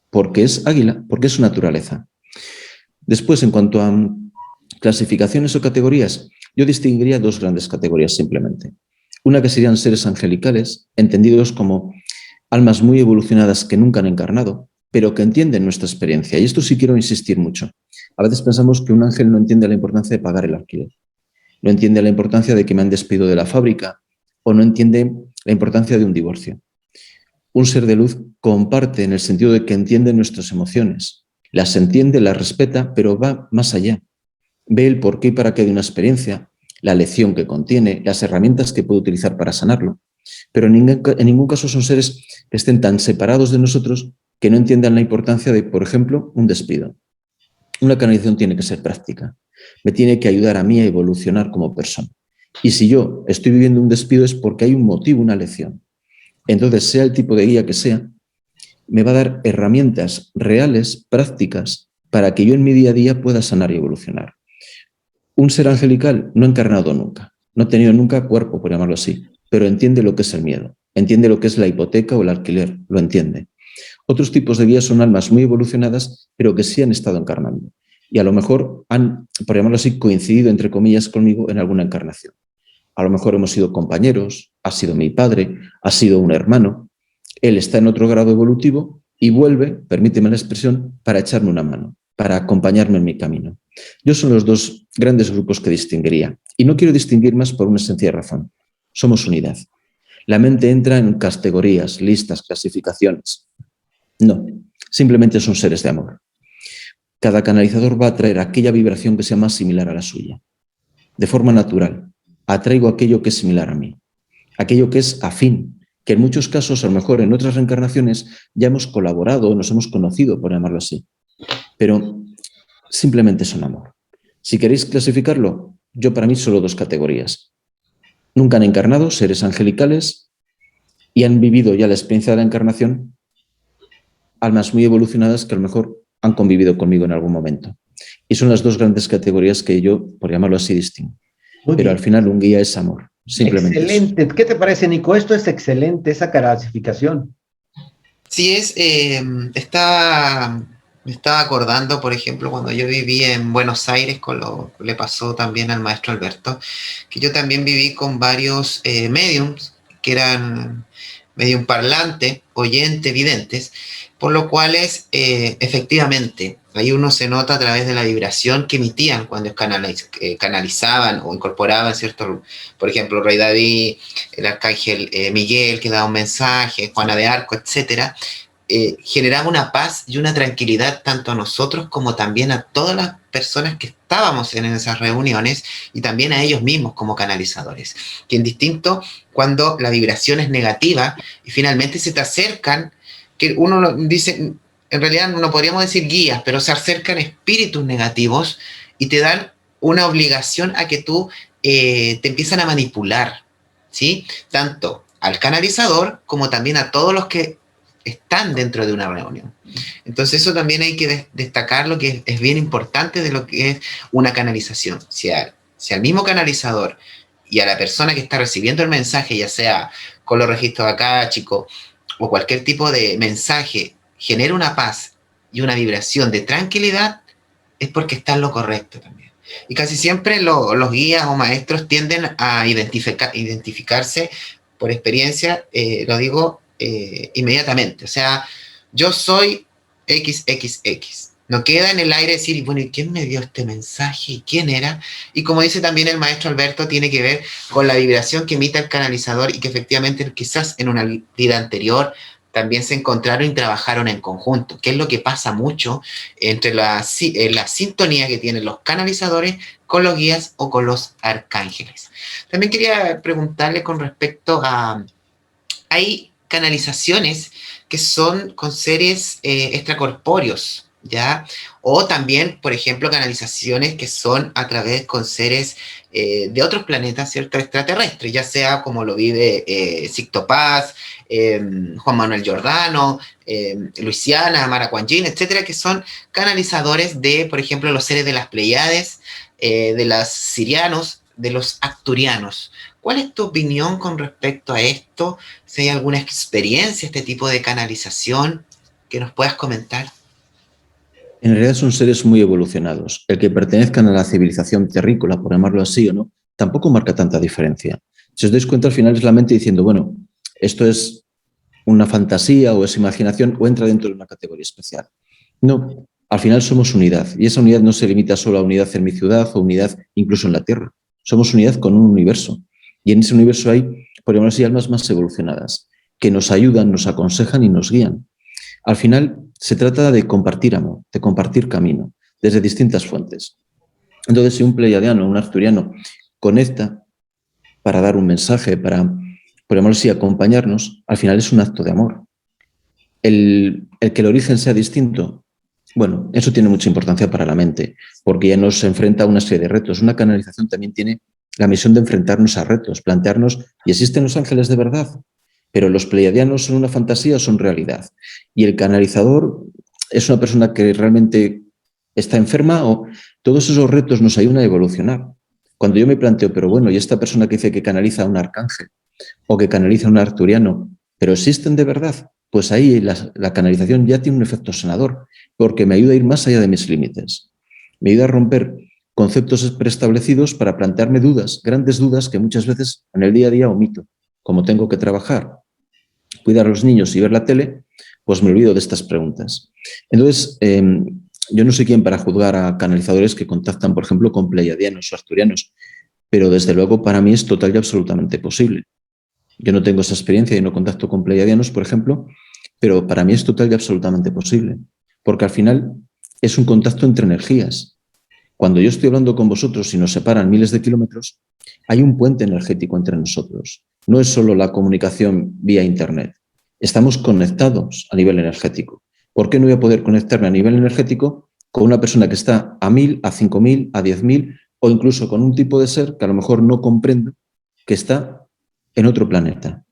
Porque es águila, porque es su naturaleza. Después, en cuanto a clasificaciones o categorías, yo distinguiría dos grandes categorías simplemente. Una que serían seres angelicales, entendidos como almas muy evolucionadas que nunca han encarnado, pero que entienden nuestra experiencia. Y esto sí quiero insistir mucho. A veces pensamos que un ángel no entiende la importancia de pagar el alquiler, no entiende la importancia de que me han despedido de la fábrica, o no entiende la importancia de un divorcio. Un ser de luz comparte en el sentido de que entiende nuestras emociones, las entiende, las respeta, pero va más allá. Ve el porqué y para qué de una experiencia, la lección que contiene, las herramientas que puede utilizar para sanarlo. Pero en ningún caso son seres que estén tan separados de nosotros que no entiendan la importancia de, por ejemplo, un despido. Una canalización tiene que ser práctica. Me tiene que ayudar a mí a evolucionar como persona. Y si yo estoy viviendo un despido es porque hay un motivo, una lección. Entonces, sea el tipo de guía que sea, me va a dar herramientas reales, prácticas, para que yo en mi día a día pueda sanar y evolucionar. Un ser angelical no ha encarnado nunca, no ha tenido nunca cuerpo, por llamarlo así, pero entiende lo que es el miedo, entiende lo que es la hipoteca o el alquiler, lo entiende. Otros tipos de guías son almas muy evolucionadas, pero que sí han estado encarnando. Y a lo mejor han, por llamarlo así, coincidido, entre comillas, conmigo en alguna encarnación. A lo mejor hemos sido compañeros, ha sido mi padre, ha sido un hermano. Él está en otro grado evolutivo y vuelve, permíteme la expresión, para echarme una mano, para acompañarme en mi camino. Yo son los dos grandes grupos que distinguiría. Y no quiero distinguir más por una sencilla razón. Somos unidad. La mente entra en categorías, listas, clasificaciones. No, simplemente son seres de amor. Cada canalizador va a traer aquella vibración que sea más similar a la suya. De forma natural, atraigo aquello que es similar a mí, aquello que es afín, que en muchos casos, a lo mejor en otras reencarnaciones, ya hemos colaborado, nos hemos conocido, por llamarlo así. Pero simplemente son amor. Si queréis clasificarlo, yo para mí solo 2 categorías. Nunca han encarnado, seres angelicales, y han vivido ya la experiencia de la encarnación, almas muy evolucionadas que a lo mejor han convivido conmigo en algún momento. Y son las 2 grandes categorías que yo, por llamarlo así, distingo. Pero al final un guía es amor, simplemente. Excelente. Eso. ¿Qué te parece, Nico? Esto es excelente, esa clasificación. Sí, me estaba acordando, por ejemplo, cuando yo viví en Buenos Aires, con lo que le pasó también al maestro Alberto, que yo también viví con varios mediums que eran medium parlante, oyente, videntes, por lo cuales efectivamente ahí uno se nota a través de la vibración que emitían cuando canalizaban o incorporaban, ¿cierto? Por ejemplo, Rey David, el arcángel Miguel que daba un mensaje, Juana de Arco, etcétera. Generaba una paz y una tranquilidad tanto a nosotros como también a todas las personas que estábamos en esas reuniones y también a ellos mismos como canalizadores. Que en distinto, cuando la vibración es negativa y finalmente se te acercan, que uno dice, en realidad no podríamos decir guías, pero se acercan espíritus negativos y te dan una obligación a que tú te empiezan a manipular, ¿sí? Tanto al canalizador como también a todos los que están dentro de una reunión. Entonces eso también hay que destacar lo que es bien importante de lo que es una canalización. Si al mismo canalizador y a la persona que está recibiendo el mensaje, ya sea con los registros akáshicos o cualquier tipo de mensaje, genera una paz y una vibración de tranquilidad, es porque está en lo correcto también. Y casi siempre los guías o maestros tienden a identificarse por experiencia, lo digo, inmediatamente. O sea, yo soy XXX. No queda en el aire decir, y bueno, ¿y quién me dio este mensaje? ¿Y quién era? Y como dice también el maestro Alberto, tiene que ver con la vibración que emite el canalizador y que efectivamente quizás en una vida anterior también se encontraron y trabajaron en conjunto, que es lo que pasa mucho entre la sintonía que tienen los canalizadores con los guías o con los arcángeles. También quería preguntarle con respecto a... Hay canalizaciones que son con seres extracorpóreos, ¿ya? O también, por ejemplo, canalizaciones que son a través con seres de otros planetas, ¿cierto? Extraterrestres, ya sea como lo vive Sixto Paz, Juan Manuel Giordano, Luisiana, Mara Kuan Yin, etcétera, que son canalizadores de, por ejemplo, los seres de las Pleiades, de los sirianos, de los acturianos. ¿Cuál es tu opinión con respecto a esto? Si hay alguna experiencia, este tipo de canalización, que nos puedas comentar. En realidad son seres muy evolucionados. El que pertenezcan a la civilización terrícola, por llamarlo así o no, tampoco marca tanta diferencia. Si os dais cuenta, al final es la mente diciendo, bueno, esto es una fantasía o es imaginación o entra dentro de una categoría especial. No, al final somos unidad y esa unidad no se limita solo a unidad en mi ciudad o unidad incluso en la Tierra. Somos unidad con un universo y en ese universo hay, por llamarlo así, almas más evolucionadas que nos ayudan, nos aconsejan y nos guían. Al final se trata de compartir amor, de compartir camino, desde distintas fuentes. Entonces, si un pleiadiano o un arturiano conecta para dar un mensaje, para, por llamarlo así, acompañarnos, al final es un acto de amor. El que el origen sea distinto, bueno, eso tiene mucha importancia para la mente, porque ya nos enfrenta a una serie de retos. Una canalización también tiene la misión de enfrentarnos a retos, plantearnos, ¿y existen los ángeles de verdad? Pero los pleiadianos son una fantasía o son realidad. Y el canalizador es una persona que realmente está enferma o todos esos retos nos ayudan a evolucionar. Cuando yo me planteo, pero bueno, ¿y esta persona que dice que canaliza a un arcángel o que canaliza a un arturiano, pero existen de verdad? Pues ahí la canalización ya tiene un efecto sanador, porque me ayuda a ir más allá de mis límites. Me ayuda a romper conceptos preestablecidos para plantearme dudas, grandes dudas que muchas veces en el día a día omito. Como tengo que trabajar, cuidar a los niños y ver la tele, pues me olvido de estas preguntas. Entonces, yo no soy quien para juzgar a canalizadores que contactan, por ejemplo, con pleiadianos o arturianos, pero desde luego para mí es total y absolutamente posible. Yo no tengo esa experiencia y no contacto con pleiadianos, por ejemplo, pero para mí es total y absolutamente posible, porque al final es un contacto entre energías. Cuando yo estoy hablando con vosotros y nos separan miles de kilómetros, hay un puente energético entre nosotros. no es solo la comunicación vía Internet. Estamos conectados a nivel energético. ¿Por qué no voy a poder conectarme a nivel energético con una persona que está a 1000, a 5000, a 10.000 o incluso con un tipo de ser que a lo mejor no comprendo que está en otro planeta?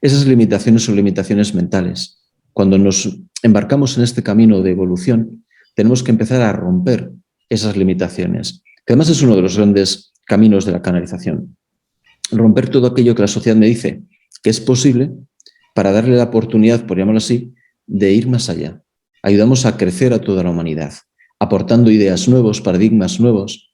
Esas limitaciones son limitaciones mentales. Cuando nos embarcamos en este camino de evolución, tenemos que empezar a romper esas limitaciones, que además es uno de los grandes caminos de la canalización. Romper todo aquello que la sociedad me dice que es posible para darle la oportunidad, por llamarlo así, de ir más allá. Ayudamos a crecer a toda la humanidad, aportando ideas nuevos, paradigmas nuevos,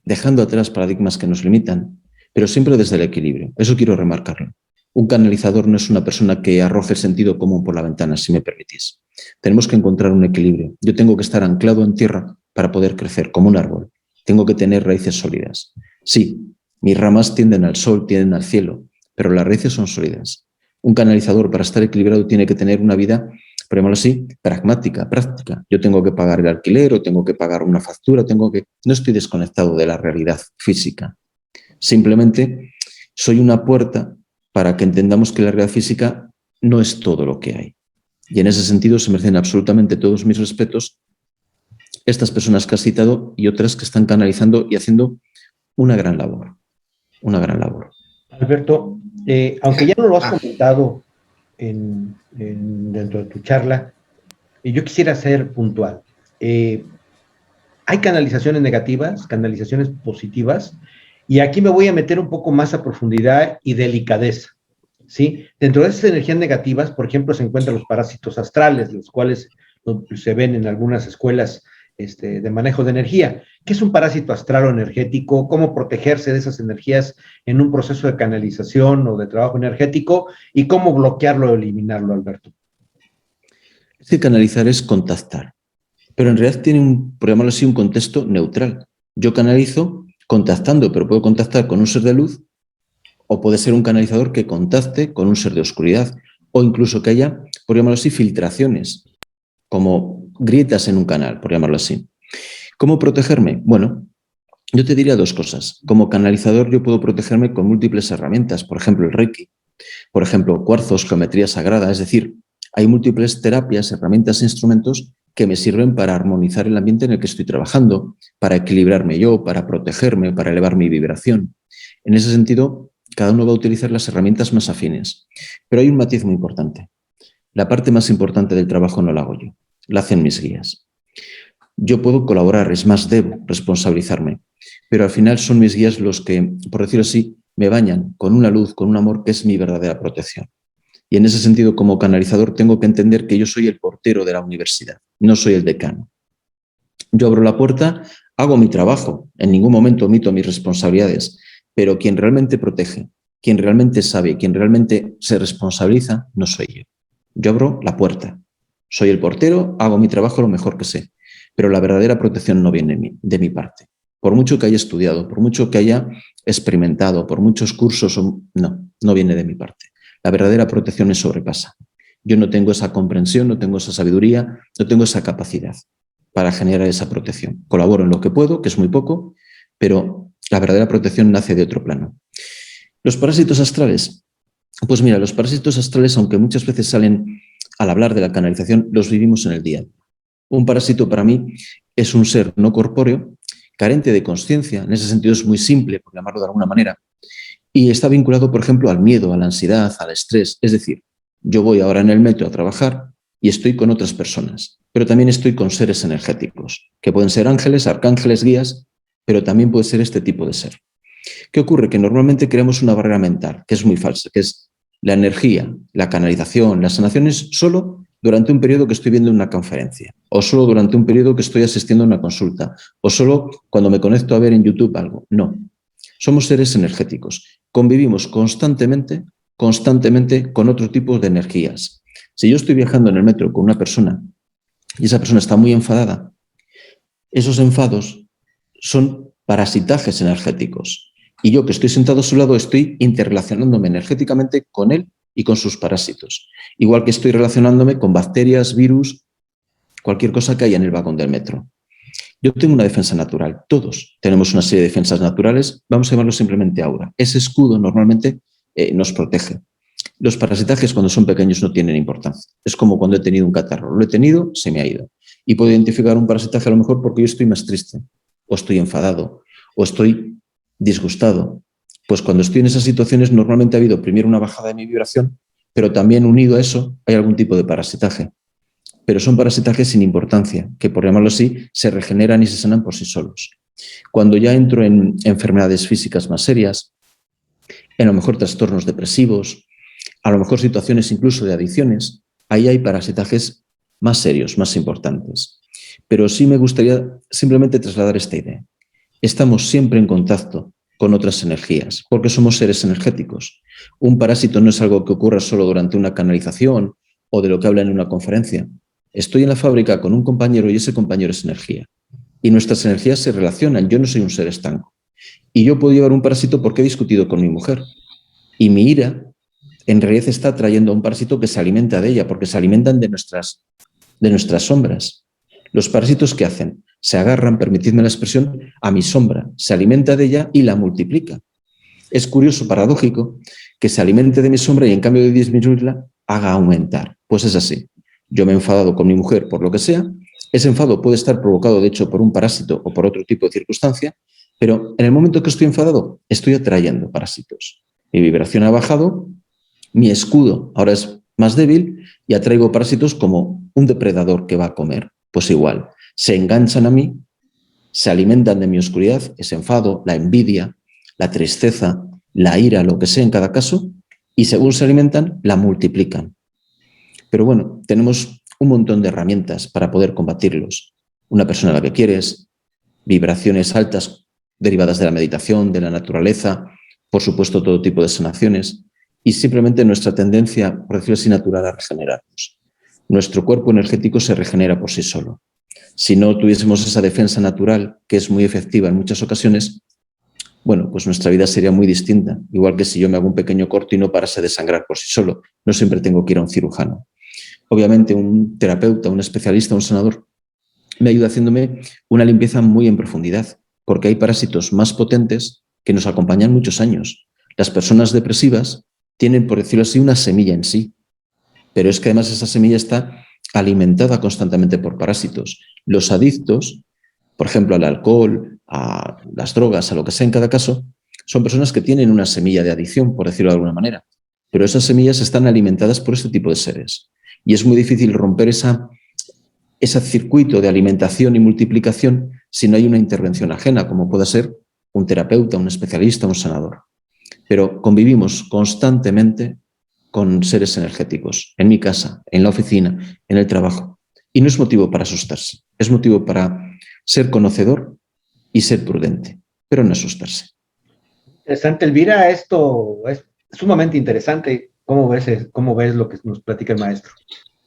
dejando atrás paradigmas que nos limitan, pero siempre desde el equilibrio. Eso quiero remarcarlo. Un canalizador no es una persona que arroje el sentido común por la ventana, si me permitís. Tenemos que encontrar un equilibrio. Yo tengo que estar anclado en tierra para poder crecer como un árbol. Tengo que tener raíces sólidas. Sí, mis ramas tienden al sol, tienden al cielo, pero las raíces son sólidas. Un canalizador, para estar equilibrado, tiene que tener una vida, por llamarlo así, pragmática, práctica. Yo tengo que pagar el alquiler o tengo que pagar una factura, no estoy desconectado de la realidad física. Simplemente soy una puerta para que entendamos que la realidad física no es todo lo que hay. Y en ese sentido se merecen absolutamente todos mis respetos estas personas que has citado y otras que están canalizando y haciendo una gran labor. Una gran labor. Alberto, aunque ya no lo has comentado dentro de tu charla, yo quisiera ser puntual. Hay canalizaciones negativas, canalizaciones positivas, y aquí me voy a meter un poco más a profundidad y delicadeza, ¿sí? Dentro de esas energías negativas, por ejemplo, se encuentran los parásitos astrales, los cuales se ven en algunas escuelas de manejo de energía. ¿Qué es un parásito astral o energético? ¿Cómo protegerse de esas energías en un proceso de canalización o de trabajo energético? ¿Y cómo bloquearlo o eliminarlo, Alberto? Este canalizar es contactar, pero en realidad tiene, por llamarlo así, un contexto neutral. Yo canalizo contactando, pero puedo contactar con un ser de luz, o puede ser un canalizador que contacte con un ser de oscuridad, o incluso que haya, por llamarlo así, filtraciones, como grietas en un canal, por llamarlo así. ¿Cómo protegerme? Bueno, yo te diría dos cosas. Como canalizador yo puedo protegerme con múltiples herramientas, por ejemplo el Reiki, por ejemplo cuarzos, geometría sagrada, es decir, hay múltiples terapias, herramientas e instrumentos que me sirven para armonizar el ambiente en el que estoy trabajando, para equilibrarme yo, para protegerme, para elevar mi vibración. En ese sentido, cada uno va a utilizar las herramientas más afines. Pero hay un matiz muy importante. La parte más importante del trabajo no la hago yo, la hacen mis guías. Yo puedo colaborar, es más, debo responsabilizarme, pero al final son mis guías los que, por decirlo así, me bañan con una luz, con un amor que es mi verdadera protección. Y en ese sentido, como canalizador, tengo que entender que yo soy el portero de la universidad, no soy el decano. Yo abro la puerta, hago mi trabajo, en ningún momento omito mis responsabilidades, pero quien realmente protege, quien realmente sabe, quien realmente se responsabiliza, no soy yo. Yo abro la puerta, soy el portero, hago mi trabajo lo mejor que sé, pero la verdadera protección no viene de mi parte. Por mucho que haya estudiado, por mucho que haya experimentado, por muchos cursos, no viene de mi parte. La verdadera protección me sobrepasa. Yo no tengo esa comprensión, no tengo esa sabiduría, no tengo esa capacidad para generar esa protección. Colaboro en lo que puedo, que es muy poco, pero la verdadera protección nace de otro plano. Los parásitos astrales. Pues mira, los parásitos astrales, aunque muchas veces salen al hablar de la canalización, los vivimos en el día. Un parásito para mí es un ser no corpóreo, carente de conciencia, en ese sentido es muy simple, por llamarlo de alguna manera, y está vinculado, por ejemplo, al miedo, a la ansiedad, al estrés. Es decir, yo voy ahora en el metro a trabajar y estoy con otras personas, pero también estoy con seres energéticos, que pueden ser ángeles, arcángeles, guías, pero también puede ser este tipo de ser. ¿Qué ocurre? Que normalmente creamos una barrera mental, que es muy falsa, que es la energía, la canalización, las sanaciones solo durante un periodo que estoy viendo una conferencia, o solo durante un periodo que estoy asistiendo a una consulta, o solo cuando me conecto a ver en YouTube algo. No. Somos seres energéticos. Convivimos constantemente con otro tipo de energías. Si yo estoy viajando en el metro con una persona y esa persona está muy enfadada, esos enfados son parasitajes energéticos. Y yo, que estoy sentado a su lado, estoy interrelacionándome energéticamente con él y con sus parásitos. Igual que estoy relacionándome con bacterias, virus, cualquier cosa que haya en el vagón del metro. Yo tengo una defensa natural. Todos tenemos una serie de defensas naturales. Vamos a llamarlo simplemente aura. Ese escudo normalmente nos protege. Los parasitajes cuando son pequeños no tienen importancia. Es como cuando he tenido un catarro. Lo he tenido, se me ha ido. Y puedo identificar un parasitaje a lo mejor porque yo estoy más triste, o estoy enfadado, o estoy disgustado. Pues cuando estoy en esas situaciones normalmente ha habido primero una bajada de mi vibración, pero también unido a eso hay algún tipo de parasitaje. Pero son parasitajes sin importancia, que por llamarlo así, se regeneran y se sanan por sí solos. Cuando ya entro en enfermedades físicas más serias, en a lo mejor trastornos depresivos, a lo mejor situaciones incluso de adicciones, ahí hay parasitajes más serios, más importantes. Pero sí me gustaría simplemente trasladar esta idea. Estamos siempre en contacto con otras energías, porque somos seres energéticos. Un parásito no es algo que ocurra solo durante una canalización o de lo que habla en una conferencia. Estoy en la fábrica con un compañero y ese compañero es energía. Y nuestras energías se relacionan. Yo no soy un ser estanco. Y yo puedo llevar un parásito porque he discutido con mi mujer. Y mi ira en realidad está trayendo a un parásito que se alimenta de ella, porque se alimentan de nuestras sombras. Los parásitos, ¿qué hacen? Se agarran, permitidme la expresión, a mi sombra, se alimenta de ella y la multiplica. Es curioso, paradójico, que se alimente de mi sombra y en cambio de disminuirla, haga aumentar. Pues es así. Yo me he enfadado con mi mujer por lo que sea, ese enfado puede estar provocado de hecho por un parásito o por otro tipo de circunstancia, pero en el momento que estoy enfadado, estoy atrayendo parásitos. Mi vibración ha bajado, mi escudo ahora es más débil y atraigo parásitos como un depredador que va a comer. Pues igual, se enganchan a mí, se alimentan de mi oscuridad, ese enfado, la envidia, la tristeza, la ira, lo que sea en cada caso, y según se alimentan, la multiplican. Pero bueno, tenemos un montón de herramientas para poder combatirlos. Una persona a la que quieres, vibraciones altas derivadas de la meditación, de la naturaleza, por supuesto todo tipo de sanaciones, y simplemente nuestra tendencia, por decirlo así, natural a regenerarnos. Nuestro cuerpo energético se regenera por sí solo. Si no tuviésemos esa defensa natural, que es muy efectiva en muchas ocasiones, bueno, pues nuestra vida sería muy distinta. Igual que si yo me hago un pequeño corte y no parase de sangrar por sí solo. No siempre tengo que ir a un cirujano. Obviamente un terapeuta, un especialista, un sanador, me ayuda haciéndome una limpieza muy en profundidad, porque hay parásitos más potentes que nos acompañan muchos años. Las personas depresivas tienen, por decirlo así, una semilla en sí, pero es que además esa semilla está alimentada constantemente por parásitos. Los adictos, por ejemplo, al alcohol, a las drogas, a lo que sea en cada caso, son personas que tienen una semilla de adicción, por decirlo de alguna manera, pero esas semillas están alimentadas por este tipo de seres. Y es muy difícil romper ese circuito de alimentación y multiplicación si no hay una intervención ajena, como puede ser un terapeuta, un especialista, un sanador. Pero convivimos constantemente con seres energéticos, en mi casa, en la oficina, en el trabajo. Y no es motivo para asustarse, es motivo para ser conocedor y ser prudente, pero no asustarse. Interesante, Elvira, esto es sumamente interesante. ¿Cómo ves lo que nos platica el maestro?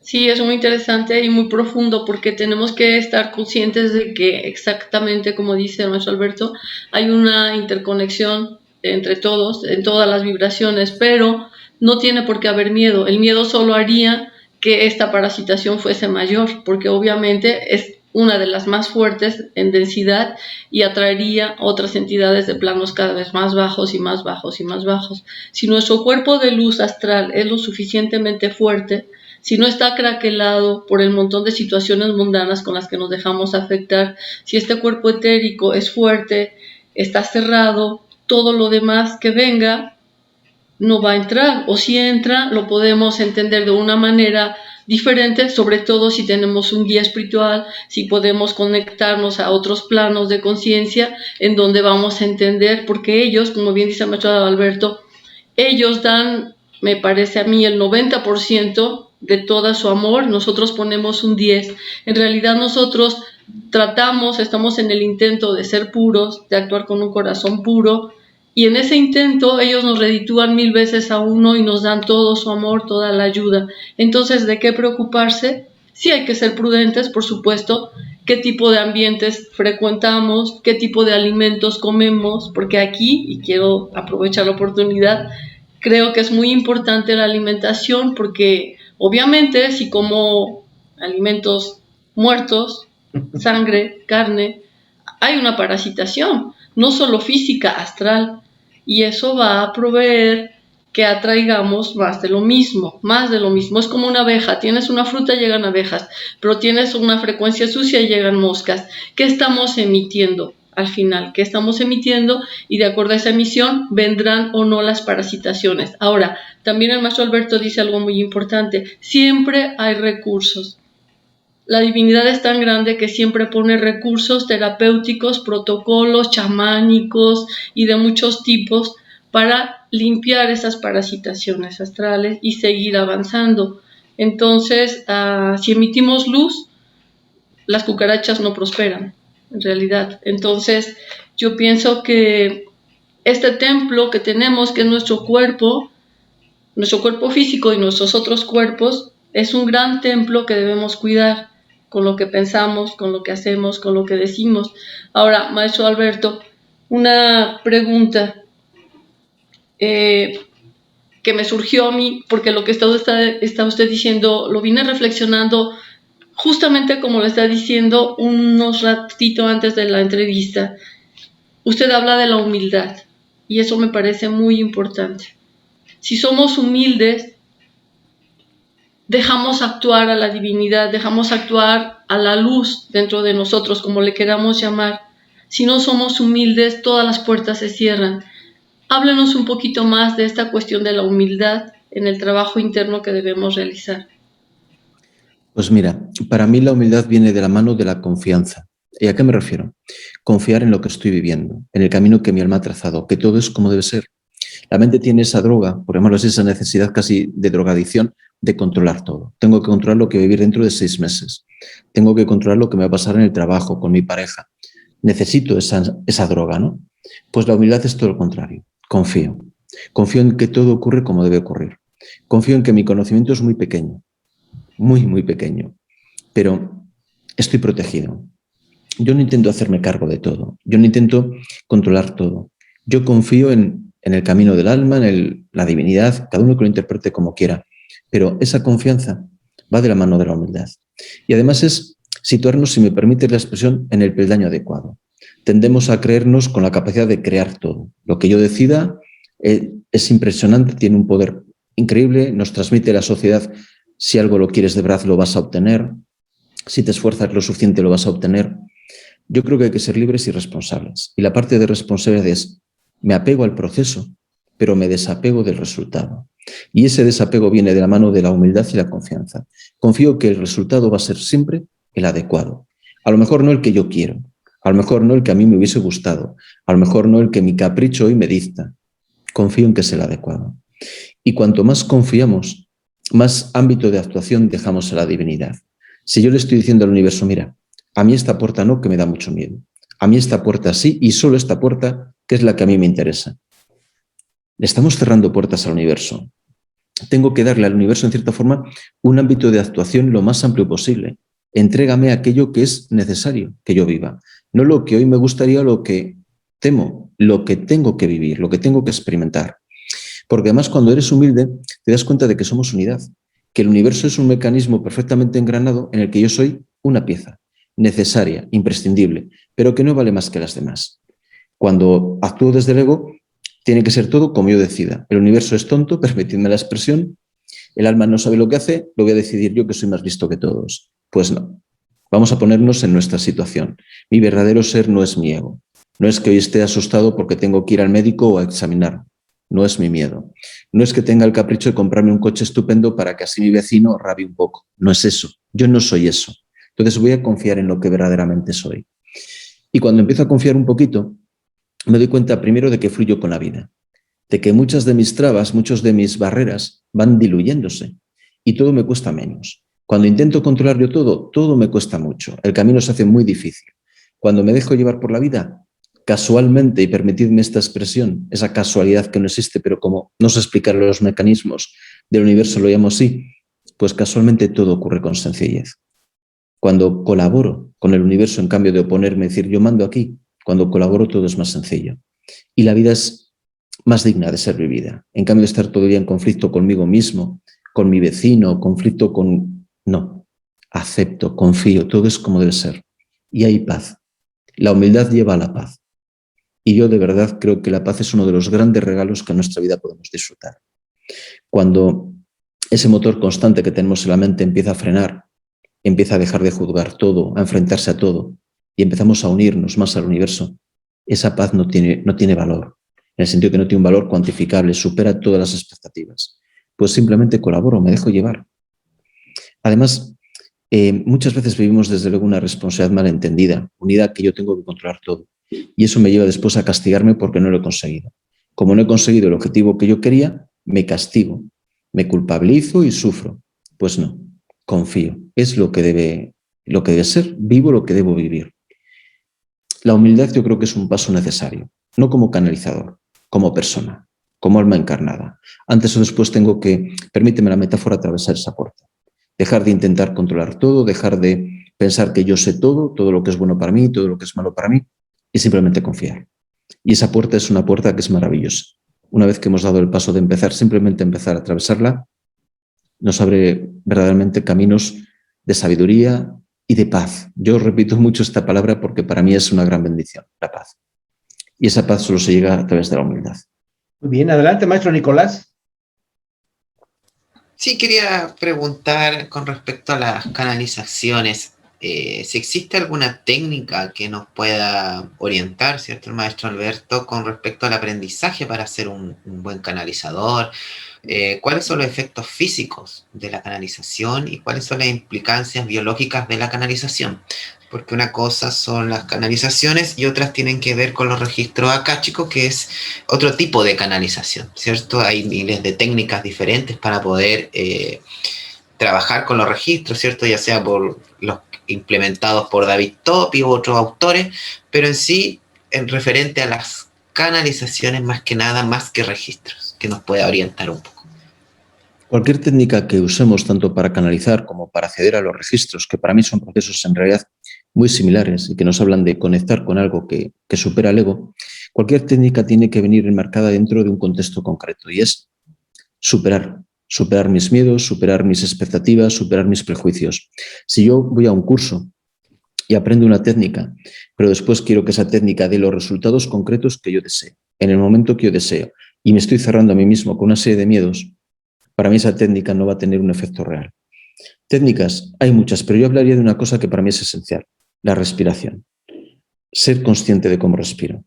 Sí, es muy interesante y muy profundo porque tenemos que estar conscientes de que exactamente como dice el maestro Alberto, hay una interconexión entre todos, en todas las vibraciones, pero no tiene por qué haber miedo. El miedo solo haría que esta parasitación fuese mayor, porque obviamente es una de las más fuertes en densidad y atraería otras entidades de planos cada vez más bajos y más bajos y más bajos. Si nuestro cuerpo de luz astral es lo suficientemente fuerte, si no está craquelado por el montón de situaciones mundanas con las que nos dejamos afectar, si este cuerpo etérico es fuerte, está cerrado, todo lo demás que venga no va a entrar, o si entra lo podemos entender de una manera diferente, sobre todo si tenemos un guía espiritual, si podemos conectarnos a otros planos de conciencia en donde vamos a entender, porque ellos, como bien dice el maestro Alberto, ellos dan, me parece a mí, el 90% de todo su amor, nosotros ponemos un 10%. En realidad nosotros estamos en el intento de ser puros, de actuar con un corazón puro, y en ese intento ellos nos reditúan 1000 veces a uno y nos dan todo su amor, toda la ayuda. Entonces, ¿de qué preocuparse? Sí hay que ser prudentes, por supuesto, qué tipo de ambientes frecuentamos, qué tipo de alimentos comemos, porque aquí, y quiero aprovechar la oportunidad, creo que es muy importante la alimentación porque obviamente si como alimentos muertos, sangre, carne, hay una parasitación, no solo física, astral, y eso va a proveer que atraigamos más de lo mismo, más de lo mismo. Es como una abeja, tienes una fruta, llegan abejas, pero tienes una frecuencia sucia y llegan moscas. ¿Qué estamos emitiendo al final? ¿Qué estamos emitiendo? Y de acuerdo a esa emisión vendrán o no las parasitaciones. Ahora, también el maestro Alberto dice algo muy importante, siempre hay recursos. La divinidad es tan grande que siempre pone recursos terapéuticos, protocolos, chamánicos y de muchos tipos para limpiar esas parasitaciones astrales y seguir avanzando. Entonces, si emitimos luz, las cucarachas no prosperan, en realidad. Entonces, yo pienso que este templo que tenemos, que es nuestro cuerpo físico y nuestros otros cuerpos, es un gran templo que debemos cuidar con lo que pensamos, con lo que hacemos, con lo que decimos. Ahora, maestro Alberto, una pregunta que me surgió a mí, porque lo que está usted diciendo, lo vine reflexionando justamente como lo está diciendo unos ratitos antes de la entrevista. Usted habla de la humildad y eso me parece muy importante. Si somos humildes, dejamos actuar a la divinidad, dejamos actuar a la luz dentro de nosotros, como le queramos llamar. Si no somos humildes, todas las puertas se cierran. Háblenos un poquito más de esta cuestión de la humildad en el trabajo interno que debemos realizar. Pues mira, para mí la humildad viene de la mano de la confianza. ¿Y a qué me refiero? Confiar en lo que estoy viviendo, en el camino que mi alma ha trazado, que todo es como debe ser. La mente tiene esa droga, por llamarlo así, esa necesidad casi de drogadicción, de controlar todo. Tengo que controlar lo que voy a vivir dentro de 6 meses. Tengo que controlar lo que me va a pasar en el trabajo, con mi pareja. Necesito esa droga, ¿no? Pues la humildad es todo lo contrario. Confío. Confío en que todo ocurre como debe ocurrir. Confío en que mi conocimiento es muy pequeño, muy, muy pequeño, pero estoy protegido. Yo no intento hacerme cargo de todo. Yo no intento controlar todo. Yo confío en el camino del alma, en la divinidad, cada uno que lo interprete como quiera. Pero esa confianza va de la mano de la humildad. Y además es situarnos, si me permite la expresión, en el peldaño adecuado. Tendemos a creernos con la capacidad de crear todo. Lo que yo decida es impresionante, tiene un poder increíble, nos transmite la sociedad, si algo lo quieres de verdad lo vas a obtener, si te esfuerzas lo suficiente lo vas a obtener. Yo creo que hay que ser libres y responsables. Y la parte de responsabilidad es, me apego al proceso, pero me desapego del resultado. Y ese desapego viene de la mano de la humildad y la confianza. Confío que el resultado va a ser siempre el adecuado. A lo mejor no el que yo quiero, a lo mejor no el que a mí me hubiese gustado, a lo mejor no el que mi capricho hoy me dicta. Confío en que es el adecuado. Y cuanto más confiamos, más ámbito de actuación dejamos a la divinidad. Si yo le estoy diciendo al universo, mira, a mí esta puerta no, que me da mucho miedo. A mí esta puerta sí, y solo esta puerta, que es la que a mí me interesa. Le estamos cerrando puertas al universo. Tengo que darle al universo, en cierta forma, un ámbito de actuación lo más amplio posible. Entrégame aquello que es necesario que yo viva. No lo que hoy me gustaría, lo que temo, lo que tengo que vivir, lo que tengo que experimentar. Porque además, cuando eres humilde, te das cuenta de que somos unidad, que el universo es un mecanismo perfectamente engranado en el que yo soy una pieza, necesaria, imprescindible, pero que no vale más que las demás. Cuando actúo desde el ego, tiene que ser todo como yo decida. El universo es tonto, permitidme la expresión, el alma no sabe lo que hace, lo voy a decidir yo que soy más listo que todos. Pues no. Vamos a ponernos en nuestra situación. Mi verdadero ser no es mi ego. No es que hoy esté asustado porque tengo que ir al médico o a examinar. No es mi miedo. No es que tenga el capricho de comprarme un coche estupendo para que así mi vecino rabie un poco. No es eso. Yo no soy eso. Entonces voy a confiar en lo que verdaderamente soy. Y cuando empiezo a confiar un poquito, me doy cuenta primero de que fluyo con la vida, de que muchas de mis trabas, muchas de mis barreras van diluyéndose y todo me cuesta menos. Cuando intento controlar yo todo, todo me cuesta mucho. El camino se hace muy difícil. Cuando me dejo llevar por la vida, casualmente, y permitidme esta expresión, esa casualidad que no existe, pero como no sé explicar los mecanismos del universo, lo llamo así, pues casualmente todo ocurre con sencillez. Cuando colaboro con el universo, en cambio de oponerme, decir yo mando aquí, cuando colaboro todo es más sencillo. Y la vida es más digna de ser vivida. En cambio de estar todo el día en conflicto conmigo mismo, con mi vecino, conflicto con... No, acepto, confío, todo es como debe ser. Y hay paz. La humildad lleva a la paz. Y yo de verdad creo que la paz es uno de los grandes regalos que en nuestra vida podemos disfrutar. Cuando ese motor constante que tenemos en la mente empieza a frenar, empieza a dejar de juzgar todo, a enfrentarse a todo, y empezamos a unirnos más al universo, esa paz no tiene valor, en el sentido que no tiene un valor cuantificable, supera todas las expectativas. Pues simplemente colaboro, me dejo llevar. Además, muchas veces vivimos desde luego una responsabilidad malentendida, unida a que yo tengo que controlar todo. Y eso me lleva después a castigarme porque no lo he conseguido. Como no he conseguido el objetivo que yo quería, me castigo, me culpabilizo y sufro. Pues no, confío. Es lo que debe ser, vivo lo que debo vivir. La humildad yo creo que es un paso necesario, no como canalizador, como persona, como alma encarnada. Antes o después tengo que, permíteme la metáfora, atravesar esa puerta. Dejar de intentar controlar todo, dejar de pensar que yo sé todo lo que es bueno para mí, todo lo que es malo para mí, y simplemente confiar. Y esa puerta es una puerta que es maravillosa. Una vez que hemos dado el paso de empezar, simplemente empezar a atravesarla, nos abre verdaderamente caminos de sabiduría y de paz. Yo repito mucho esta palabra porque para mí es una gran bendición, la paz. Y esa paz solo se llega a través de la humildad. Muy bien, adelante, maestro Nicolás. Sí, quería preguntar con respecto a las canalizaciones, si existe alguna técnica que nos pueda orientar, ¿cierto? El maestro Alberto, con respecto al aprendizaje para ser un buen canalizador, cuáles son los efectos físicos de la canalización y cuáles son las implicancias biológicas de la canalización. Porque una cosa son las canalizaciones y otras tienen que ver con los registros akáshicos, que es otro tipo de canalización, ¿cierto? Hay miles de técnicas diferentes para poder trabajar con los registros, ¿cierto? Ya sea por los implementados por David Topi u otros autores, pero en sí, en referente a las canalizaciones, más que nada, más que registros, que nos pueda orientar un poco. Cualquier técnica que usemos tanto para canalizar como para acceder a los registros, que para mí son procesos en realidad muy similares y que nos hablan de conectar con algo que supera el ego, cualquier técnica tiene que venir enmarcada dentro de un contexto concreto y es superar mis miedos, superar mis expectativas, superar mis prejuicios. Si yo voy a un curso y aprendo una técnica, pero después quiero que esa técnica dé los resultados concretos que yo deseo, en el momento que yo deseo, y me estoy cerrando a mí mismo con una serie de miedos, para mí esa técnica no va a tener un efecto real. Técnicas hay muchas, pero yo hablaría de una cosa que para mí es esencial, la respiración. Ser consciente de cómo respiro.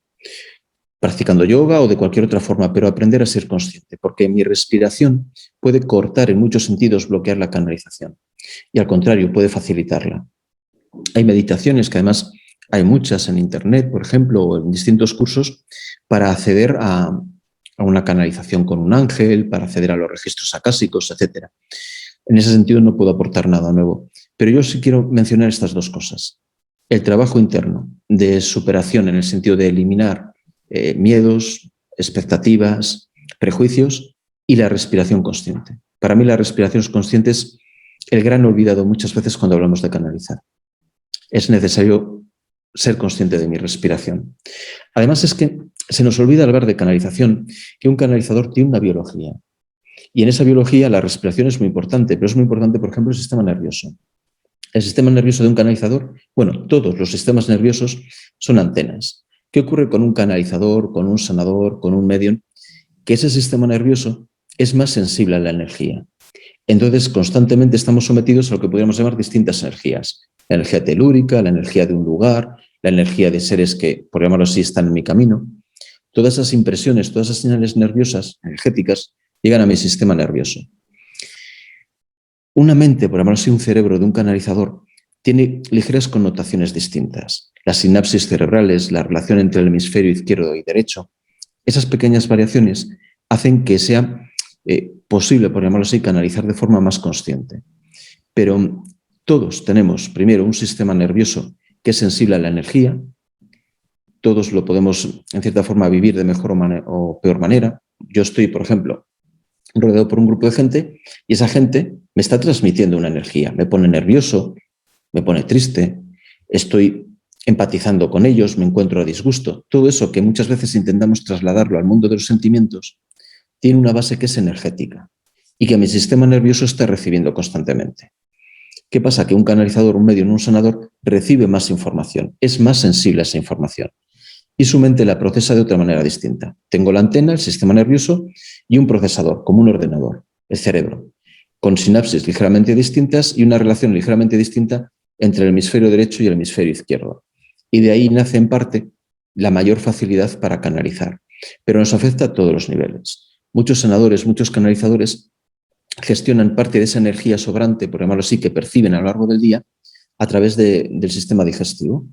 Practicando yoga o de cualquier otra forma, pero aprender a ser consciente, porque mi respiración puede cortar en muchos sentidos, bloquear la canalización y al contrario, puede facilitarla. Hay meditaciones que además hay muchas en internet, por ejemplo, o en distintos cursos para acceder a una canalización con un ángel, para acceder a los registros acásicos, etc. En ese sentido no puedo aportar nada nuevo, pero yo sí quiero mencionar estas dos cosas. El trabajo interno de superación en el sentido de eliminar miedos, expectativas, prejuicios y la respiración consciente. Para mí la respiración consciente es el gran olvidado muchas veces cuando hablamos de canalizar. Es necesario ser consciente de mi respiración. Además es que se nos olvida al hablar de canalización que un canalizador tiene una biología. Y en esa biología la respiración es muy importante, pero es muy importante, por ejemplo, el sistema nervioso. El sistema nervioso de un canalizador, bueno, todos los sistemas nerviosos son antenas. ¿Qué ocurre con un canalizador, con un sanador, con un medium? Que ese sistema nervioso es más sensible a la energía. Entonces, constantemente estamos sometidos a lo que podríamos llamar distintas energías. La energía telúrica, la energía de un lugar, la energía de seres que, por llamarlo así, están en mi camino. Todas esas impresiones, todas esas señales nerviosas, energéticas, llegan a mi sistema nervioso. Una mente, por llamarlo así, un cerebro de un canalizador, tiene ligeras connotaciones distintas. Las sinapsis cerebrales, la relación entre el hemisferio izquierdo y derecho, esas pequeñas variaciones hacen que sea posible, por llamarlo así, canalizar de forma más consciente. Pero todos tenemos, primero, un sistema nervioso que es sensible a la energía. Todos lo podemos, en cierta forma, vivir de mejor o peor manera. Yo estoy, por ejemplo, rodeado por un grupo de gente y esa gente me está transmitiendo una energía. Me pone nervioso, me pone triste, estoy empatizando con ellos, me encuentro a disgusto. Todo eso que muchas veces intentamos trasladarlo al mundo de los sentimientos tiene una base que es energética y que mi sistema nervioso está recibiendo constantemente. ¿Qué pasa? Que un canalizador, un medium, un sanador recibe más información, es más sensible a esa información. Y y su mente la procesa de otra manera distinta. Tengo la antena, el sistema nervioso y un procesador, como un ordenador, el cerebro, con sinapsis ligeramente distintas y una relación ligeramente distinta entre el hemisferio derecho y el hemisferio izquierdo. Y de ahí nace en parte la mayor facilidad para canalizar. Pero nos afecta a todos los niveles. Muchos sanadores, muchos canalizadores gestionan parte de esa energía sobrante, por llamarlo así, que perciben a lo largo del día a través del sistema digestivo.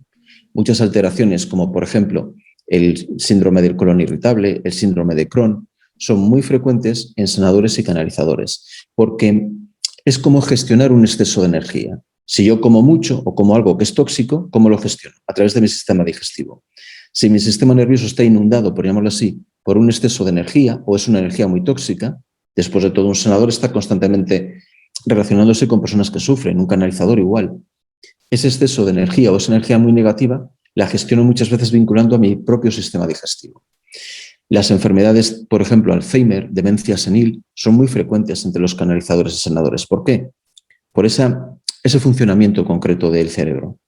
Muchas alteraciones, como por ejemplo el síndrome del colon irritable, el síndrome de Crohn, son muy frecuentes en sanadores y canalizadores, porque es como gestionar un exceso de energía. Si yo como mucho o como algo que es tóxico, ¿cómo lo gestiono? A través de mi sistema digestivo. Si mi sistema nervioso está inundado, por llamarlo así, por un exceso de energía o es una energía muy tóxica, después de todo un sanador está constantemente relacionándose con personas que sufren, un canalizador igual. Ese exceso de energía o esa energía muy negativa la gestiono muchas veces vinculando a mi propio sistema digestivo. Las enfermedades, por ejemplo, Alzheimer, demencia senil, son muy frecuentes entre los canalizadores y sanadores. ¿Por qué? Por ese funcionamiento concreto del cerebro.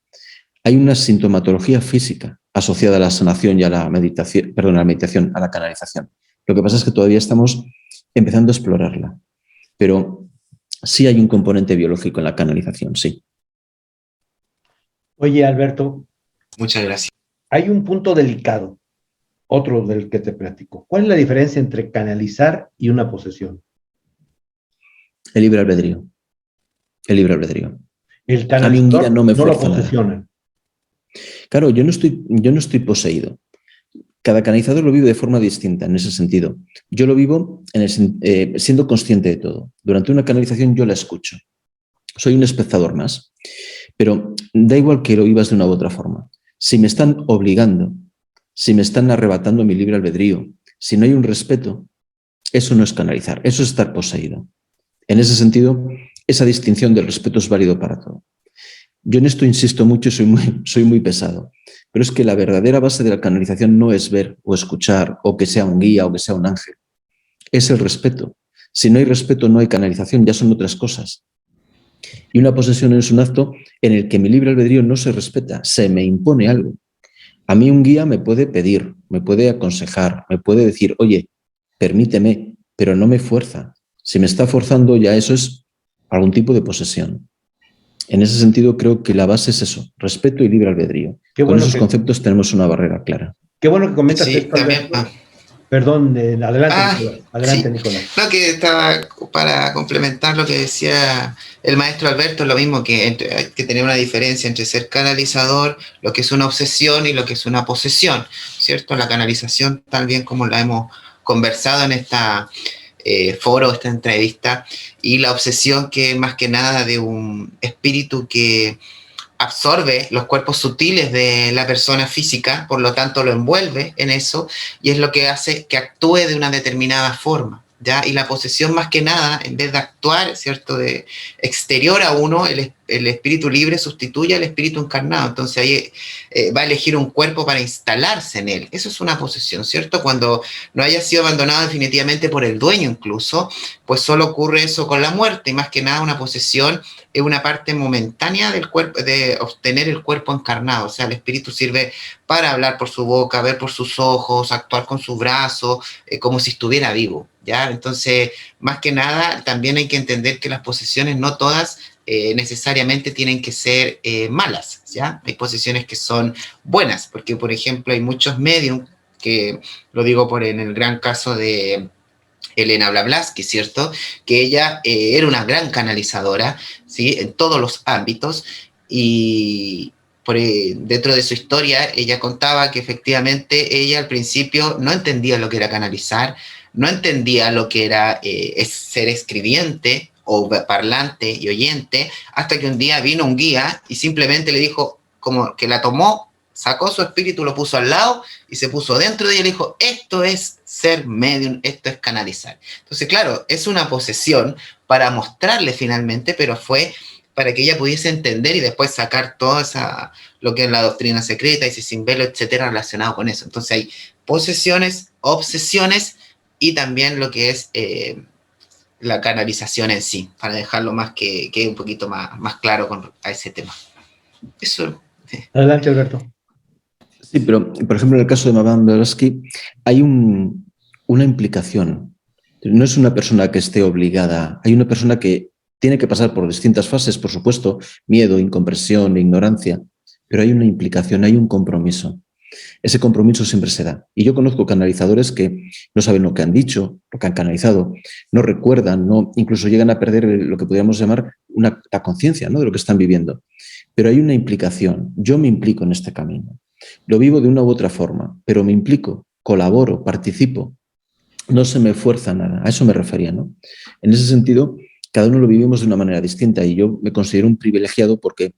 Hay una sintomatología física asociada a la sanación y a la meditación, a la meditación, a la canalización. Lo que pasa es que todavía estamos empezando a explorarla, pero sí hay un componente biológico en la canalización, sí. Oye, Alberto, Muchas gracias. hay un punto delicado, otro del que te platico. ¿Cuál es la diferencia entre canalizar y una posesión? El libre albedrío. El libre albedrío. El A mí un guía canalizador no me no lo fuerza nada. posesiona. Claro, yo no estoy poseído. Cada canalizador lo vive de forma distinta en ese sentido. Yo lo vivo siendo consciente de todo. Durante una canalización yo la escucho. Soy un espectador más. Pero da igual que lo vivas de una u otra forma. Si me están obligando, si me están arrebatando mi libre albedrío, si no hay un respeto, eso no es canalizar, eso es estar poseído. En ese sentido, esa distinción del respeto es válido para todo. Yo en esto insisto mucho y soy muy pesado, pero es que la verdadera base de la canalización no es ver o escuchar o que sea un guía o que sea un ángel. Es el respeto. Si no hay respeto, no hay canalización, ya son otras cosas. Y una posesión es un acto en el que mi libre albedrío no se respeta, se me impone algo. A mí un guía me puede pedir, me puede aconsejar, me puede decir, oye, permíteme, pero no me fuerza. Si me está forzando, ya eso es algún tipo de posesión. En ese sentido, creo que la base es eso, respeto y libre albedrío. Con esos conceptos tenemos una barrera clara. Qué bueno que comentas Sí, esto, también. Alberto. Perdón, adelante, Nicolás. Adelante, Sí. Nicolás. No, que estaba para complementar lo que decía el maestro Alberto, es lo mismo que hay que tener una diferencia entre ser canalizador, lo que es una obsesión y lo que es una posesión, ¿cierto? La canalización, tal bien como la hemos conversado en esta foro, esta entrevista, y la obsesión que más que nada de un espíritu que absorbe los cuerpos sutiles de la persona física, por lo tanto lo envuelve en eso y es lo que hace que actúe de una determinada forma, ¿ya? Y la posesión más que nada, en vez de actuar, ¿cierto?, de exterior a uno, el espíritu libre sustituye al espíritu encarnado, entonces ahí va a elegir un cuerpo para instalarse en él. Eso es una posesión, ¿cierto? Cuando no haya sido abandonado definitivamente por el dueño incluso, pues solo ocurre eso con la muerte, y más que nada una posesión es una parte momentánea del cuerpo, de obtener el cuerpo encarnado. O sea, el espíritu sirve para hablar por su boca, ver por sus ojos, actuar con sus brazos, como si estuviera vivo, ¿ya? Entonces, más que nada, también hay que entender que las posesiones no todas necesariamente tienen que ser malas, ¿ya? Hay posesiones que son buenas, porque, por ejemplo, hay muchos mediums, que lo digo en el gran caso de Elena Blavatsky, ¿cierto? Que ella era una gran canalizadora, ¿sí? En todos los ámbitos, y dentro de su historia ella contaba que efectivamente ella al principio no entendía lo que era canalizar, no entendía lo que era ser escribiente o parlante y oyente, hasta que un día vino un guía y simplemente le dijo, como que la tomó, sacó su espíritu, lo puso al lado y se puso dentro de ella y le dijo, esto es ser medium, esto es canalizar. Entonces, claro, es una posesión para mostrarle finalmente, pero fue para que ella pudiese entender y después sacar todo lo que es la doctrina secreta, ese sin velo, etcétera, relacionado con eso. Entonces hay posesiones, obsesiones y también lo que es la canalización en sí, para dejarlo más que un poquito más claro a ese tema. Eso. Adelante, Alberto. Sí, pero por ejemplo en el caso de Madame Blavatsky hay una implicación. No es una persona que esté obligada, hay una persona que tiene que pasar por distintas fases, por supuesto, miedo, incomprensión, ignorancia, pero hay una implicación, hay un compromiso. Ese compromiso siempre se da. Y yo conozco canalizadores que no saben lo que han dicho, lo que han canalizado, no recuerdan, no, incluso llegan a perder lo que podríamos llamar la conciencia, ¿no?, de lo que están viviendo. Pero hay una implicación. Yo me implico en este camino. Lo vivo de una u otra forma, pero me implico, colaboro, participo. No se me fuerza nada. A eso me refería, ¿no? En ese sentido, cada uno lo vivimos de una manera distinta y yo me considero un privilegiado porque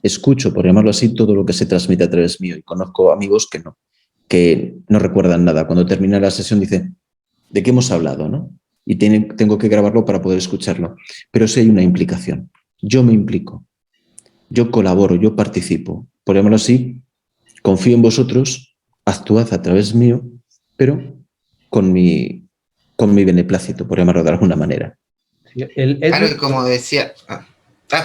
escucho, por llamarlo así, todo lo que se transmite a través mío y conozco amigos que no recuerdan nada. Cuando termina la sesión dice, ¿de qué hemos hablado?, ¿no? Y tengo que grabarlo para poder escucharlo. Pero sí hay una implicación. Yo me implico, yo colaboro, yo participo. Por llamarlo así, confío en vosotros, actuad a través mío, pero con mi beneplácito, por llamarlo de alguna manera. Sí, Claro, y como decía,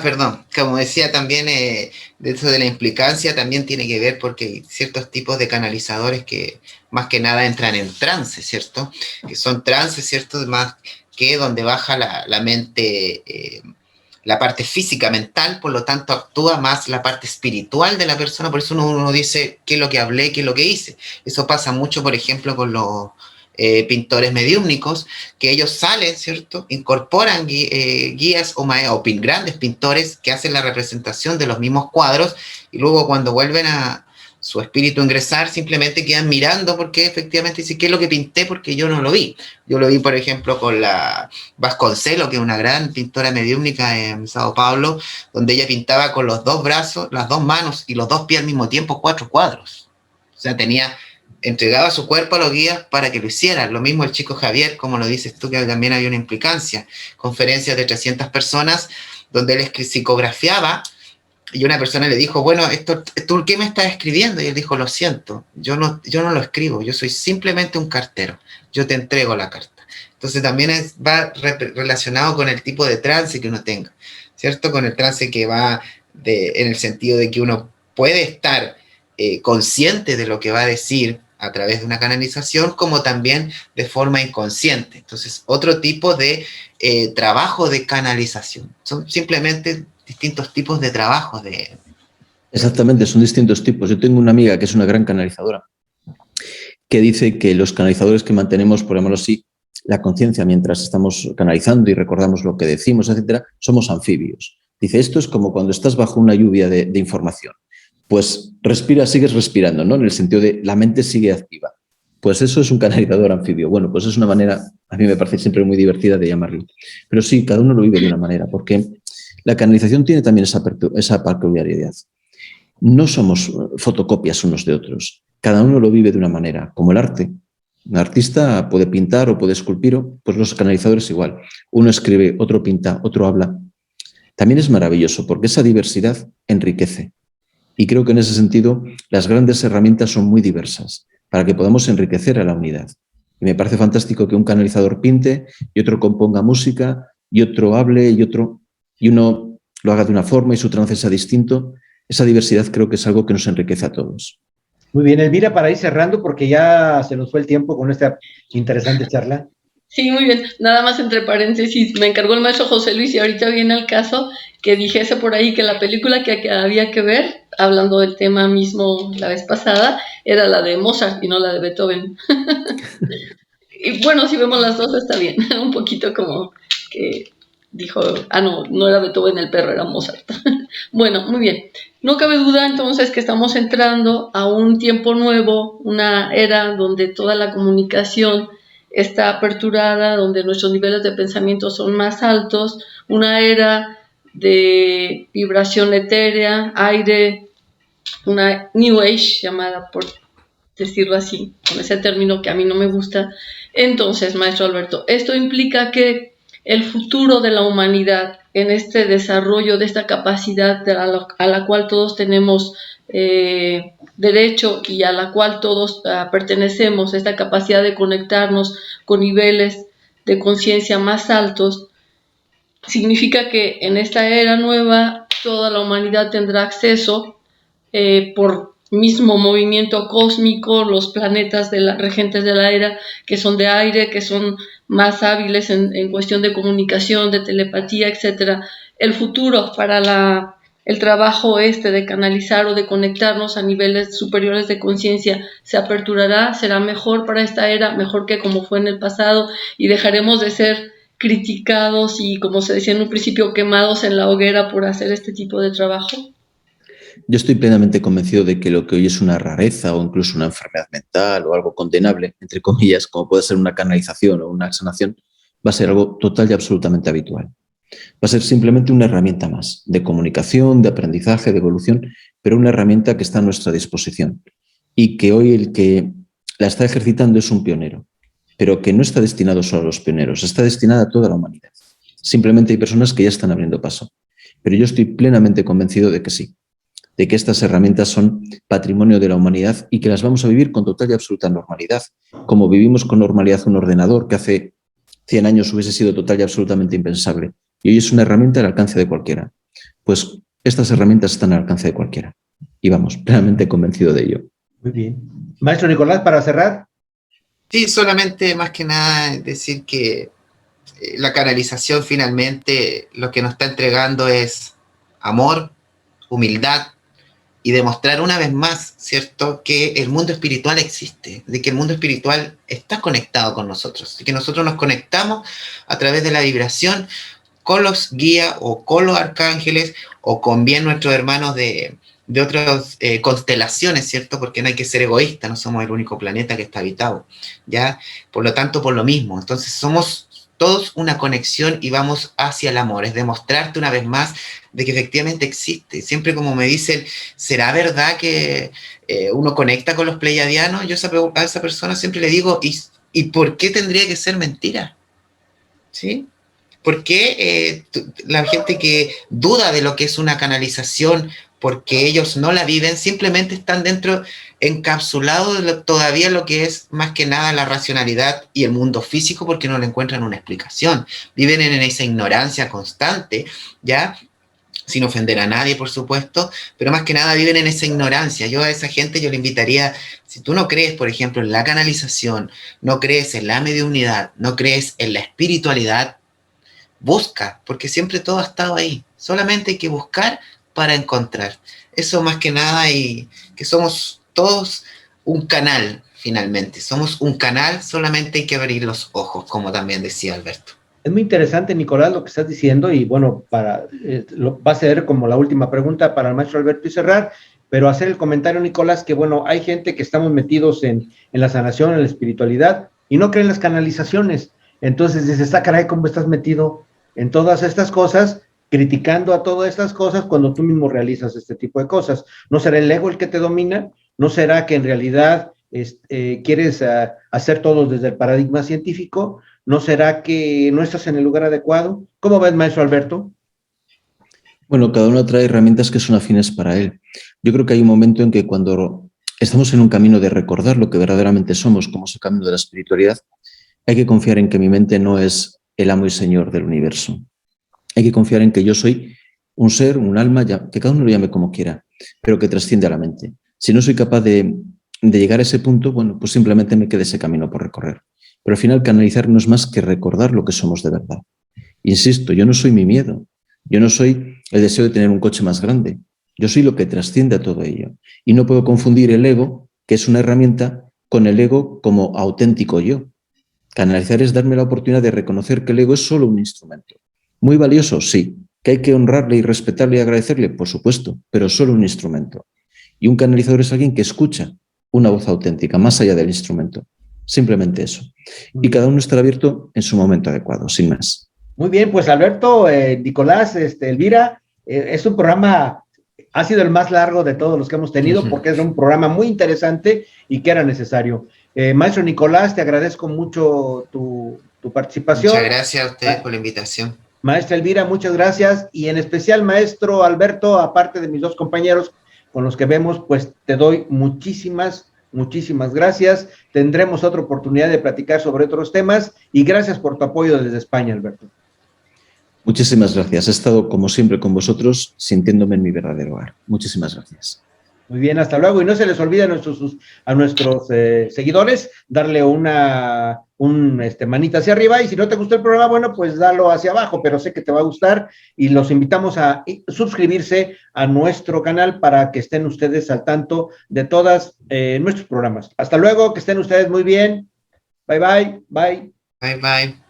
perdón, como decía también, de eso de la implicancia también tiene que ver porque hay ciertos tipos de canalizadores que más que nada entran en trance, ¿cierto? Que son trances, ¿cierto? Más que donde baja la mente, la parte física, mental, por lo tanto actúa más la parte espiritual de la persona, por eso uno dice qué es lo que hablé, qué es lo que hice. Eso pasa mucho, por ejemplo, con los pintores mediúmnicos, que ellos salen, ¿cierto? Incorporan guías o grandes pintores que hacen la representación de los mismos cuadros y luego cuando vuelven a su espíritu ingresar, simplemente quedan mirando porque efectivamente dice, ¿qué es lo que pinté? Porque yo no lo vi. Yo lo vi, por ejemplo, con la Vasconcelo, que es una gran pintora mediúmnica en Sao Paulo, donde ella pintaba con los dos brazos, las dos manos y los dos pies al mismo tiempo 4 cuadros. O sea, entregaba su cuerpo a los guías para que lo hicieran. Lo mismo el chico Javier, como lo dices tú, que también había una implicancia. Conferencias de 300 personas donde él psicografiaba y una persona le dijo, bueno, ¿tú qué me estás escribiendo? Y él dijo, lo siento, yo no lo escribo, yo soy simplemente un cartero, yo te entrego la carta. Entonces también va relacionado con el tipo de trance que uno tenga, ¿cierto? Con el trance que va en el sentido de que uno puede estar consciente de lo que va a decir a través de una canalización, como también de forma inconsciente. Entonces, otro tipo de trabajo de canalización. Son simplemente distintos tipos de trabajos de... Exactamente, son distintos tipos. Yo tengo una amiga que es una gran canalizadora que dice que los canalizadores que mantenemos, por llamarlo así, la conciencia mientras estamos canalizando y recordamos lo que decimos, etcétera, somos anfibios. Dice, esto es como cuando estás bajo una lluvia de información. Pues sigues respirando, ¿no? En el sentido de la mente sigue activa. Pues eso es un canalizador anfibio. Bueno, pues es una manera, a mí me parece siempre muy divertida de llamarlo. Pero sí, cada uno lo vive de una manera, porque la canalización tiene también esa peculiaridad. No somos fotocopias unos de otros. Cada uno lo vive de una manera, como el arte. Un artista puede pintar o puede esculpir, pues los canalizadores igual. Uno escribe, otro pinta, otro habla. También es maravilloso porque esa diversidad enriquece. Y creo que en ese sentido las grandes herramientas son muy diversas para que podamos enriquecer a la unidad. Y me parece fantástico que un canalizador pinte y otro componga música y otro hable y uno lo haga de una forma y su trance sea distinto. Esa diversidad creo que es algo que nos enriquece a todos. Muy bien, Elvira, para ir cerrando, porque ya se nos fue el tiempo con esta interesante charla. Sí, muy bien. Nada más entre paréntesis, me encargó el maestro José Luis y ahorita viene el caso que dijese por ahí que la película que había que ver, hablando del tema mismo la vez pasada, era la de Mozart y no la de Beethoven. Y bueno, si vemos las dos está bien. Un poquito como que dijo, no era Beethoven el perro, era Mozart. Bueno, muy bien. No cabe duda entonces que estamos entrando a un tiempo nuevo, una era donde toda la comunicación está aperturada, donde nuestros niveles de pensamiento son más altos, una era de vibración etérea, aire, una New Age llamada, por decirlo así, con ese término que a mí no me gusta. Entonces, maestro Alberto, esto implica que el futuro de la humanidad en este desarrollo de esta capacidad a la cual todos tenemos derecho y a la cual todos pertenecemos, esta capacidad de conectarnos con niveles de conciencia más altos, significa que en esta era nueva toda la humanidad tendrá acceso por mismo movimiento cósmico, los planetas de la, regentes de la era, que son de aire, que son más hábiles en cuestión de comunicación, de telepatía, etcétera. El futuro para el trabajo de canalizar o de conectarnos a niveles superiores de conciencia se aperturará, será mejor para esta era, mejor que como fue en el pasado, y dejaremos de ser criticados y, como se decía en un principio, quemados en la hoguera por hacer este tipo de trabajo. Yo estoy plenamente convencido de que lo que hoy es una rareza o incluso una enfermedad mental o algo condenable, entre comillas, como puede ser una canalización o una sanación, va a ser algo total y absolutamente habitual. Va a ser simplemente una herramienta más de comunicación, de aprendizaje, de evolución, pero una herramienta que está a nuestra disposición y que hoy el que la está ejercitando es un pionero, pero que no está destinado solo a los pioneros, está destinada a toda la humanidad. Simplemente hay personas que ya están abriendo paso, pero yo estoy plenamente convencido de que sí, de que estas herramientas son patrimonio de la humanidad y que las vamos a vivir con total y absoluta normalidad, como vivimos con normalidad un ordenador que hace 100 años hubiese sido total y absolutamente impensable. Y hoy es una herramienta al alcance de cualquiera. Pues estas herramientas están al alcance de cualquiera. Y vamos, plenamente convencido de ello. Muy bien. Maestro Nicolás, para cerrar. Sí, solamente más que nada decir que la canalización finalmente lo que nos está entregando es amor, humildad, y demostrar una vez más, ¿cierto?, que el mundo espiritual existe, de que el mundo espiritual está conectado con nosotros, de que nosotros nos conectamos a través de la vibración con los guías o con los arcángeles o con bien nuestros hermanos de otras constelaciones, ¿cierto? Porque no hay que ser egoísta, no somos el único planeta que está habitado, ¿ya? Por lo tanto, por lo mismo. Entonces, somos todos una conexión y vamos hacia el amor. Es demostrarte una vez más de que efectivamente existe. Siempre como me dicen, ¿será verdad que uno conecta con los pleiadianos? Yo a esa persona siempre le digo, ¿y por qué tendría que ser mentira? ¿Sí? ¿Por qué la gente que duda de lo que es una canalización porque ellos no la viven, simplemente están dentro, encapsulados de todavía lo que es más que nada la racionalidad y el mundo físico, porque no le encuentran una explicación? Viven en esa ignorancia constante, ¿ya? Sin ofender a nadie, por supuesto, pero más que nada viven en esa ignorancia. Yo a esa gente yo le invitaría, si tú no crees, por ejemplo, en la canalización, no crees en la mediunidad, no crees en la espiritualidad, busca, porque siempre todo ha estado ahí. Solamente hay que buscar para encontrar. Eso más que nada, y que somos todos un canal, finalmente. Somos un canal, solamente hay que abrir los ojos, como también decía Alberto. Es muy interesante, Nicolás, lo que estás diciendo, y bueno, va a ser como la última pregunta para el maestro Alberto y cerrar, pero hacer el comentario, Nicolás, que bueno, hay gente que estamos metidos en la sanación, en la espiritualidad, y no creen las canalizaciones. Entonces dices, caray, ¿cómo estás metido en todas estas cosas, criticando a todas estas cosas cuando tú mismo realizas este tipo de cosas? ¿No será el ego el que te domina? ¿No será que en realidad quieres hacer todo desde el paradigma científico? ¿No será que no estás en el lugar adecuado? ¿Cómo ves, maestro Alberto? Bueno, cada uno trae herramientas que son afines para él. Yo creo que hay un momento en que cuando estamos en un camino de recordar lo que verdaderamente somos, como es el camino de la espiritualidad, hay que confiar en que mi mente no es el amo y señor del universo. Hay que confiar en que yo soy un ser, un alma, que cada uno lo llame como quiera, pero que trasciende a la mente. Si no soy capaz de llegar a ese punto, bueno, pues simplemente me queda ese camino por recorrer. Pero al final canalizar no es más que recordar lo que somos de verdad. Insisto, yo no soy mi miedo, yo no soy el deseo de tener un coche más grande, yo soy lo que trasciende a todo ello. Y no puedo confundir el ego, que es una herramienta, con el ego como auténtico yo. Canalizar es darme la oportunidad de reconocer que el ego es solo un instrumento. Muy valioso, sí. Que hay que honrarle y respetarle y agradecerle, por supuesto, pero solo un instrumento. Y un canalizador es alguien que escucha una voz auténtica, más allá del instrumento. Simplemente eso. Y cada uno estará abierto en su momento adecuado, sin más. Muy bien, pues Alberto, Nicolás, Elvira, es un programa, ha sido el más largo de todos los que hemos tenido, porque es un programa muy interesante y que era necesario. Maestro Nicolás, te agradezco mucho tu participación. Muchas gracias a ustedes por la invitación. Maestra Elvira, muchas gracias, y en especial, maestro Alberto, aparte de mis dos compañeros con los que vemos, pues te doy muchísimas gracias. Tendremos otra oportunidad de platicar sobre otros temas, y gracias por tu apoyo desde España, Alberto. Muchísimas gracias. He estado, como siempre, con vosotros, sintiéndome en mi verdadero hogar. Muchísimas gracias. Muy bien, hasta luego. Y no se les olvide a nuestros seguidores darle manita hacia arriba, y si no te gustó el programa, bueno, pues dalo hacia abajo, pero sé que te va a gustar, y los invitamos a suscribirse a nuestro canal para que estén ustedes al tanto de todos nuestros programas. Hasta luego, que estén ustedes muy bien. Bye, bye, bye. Bye, bye.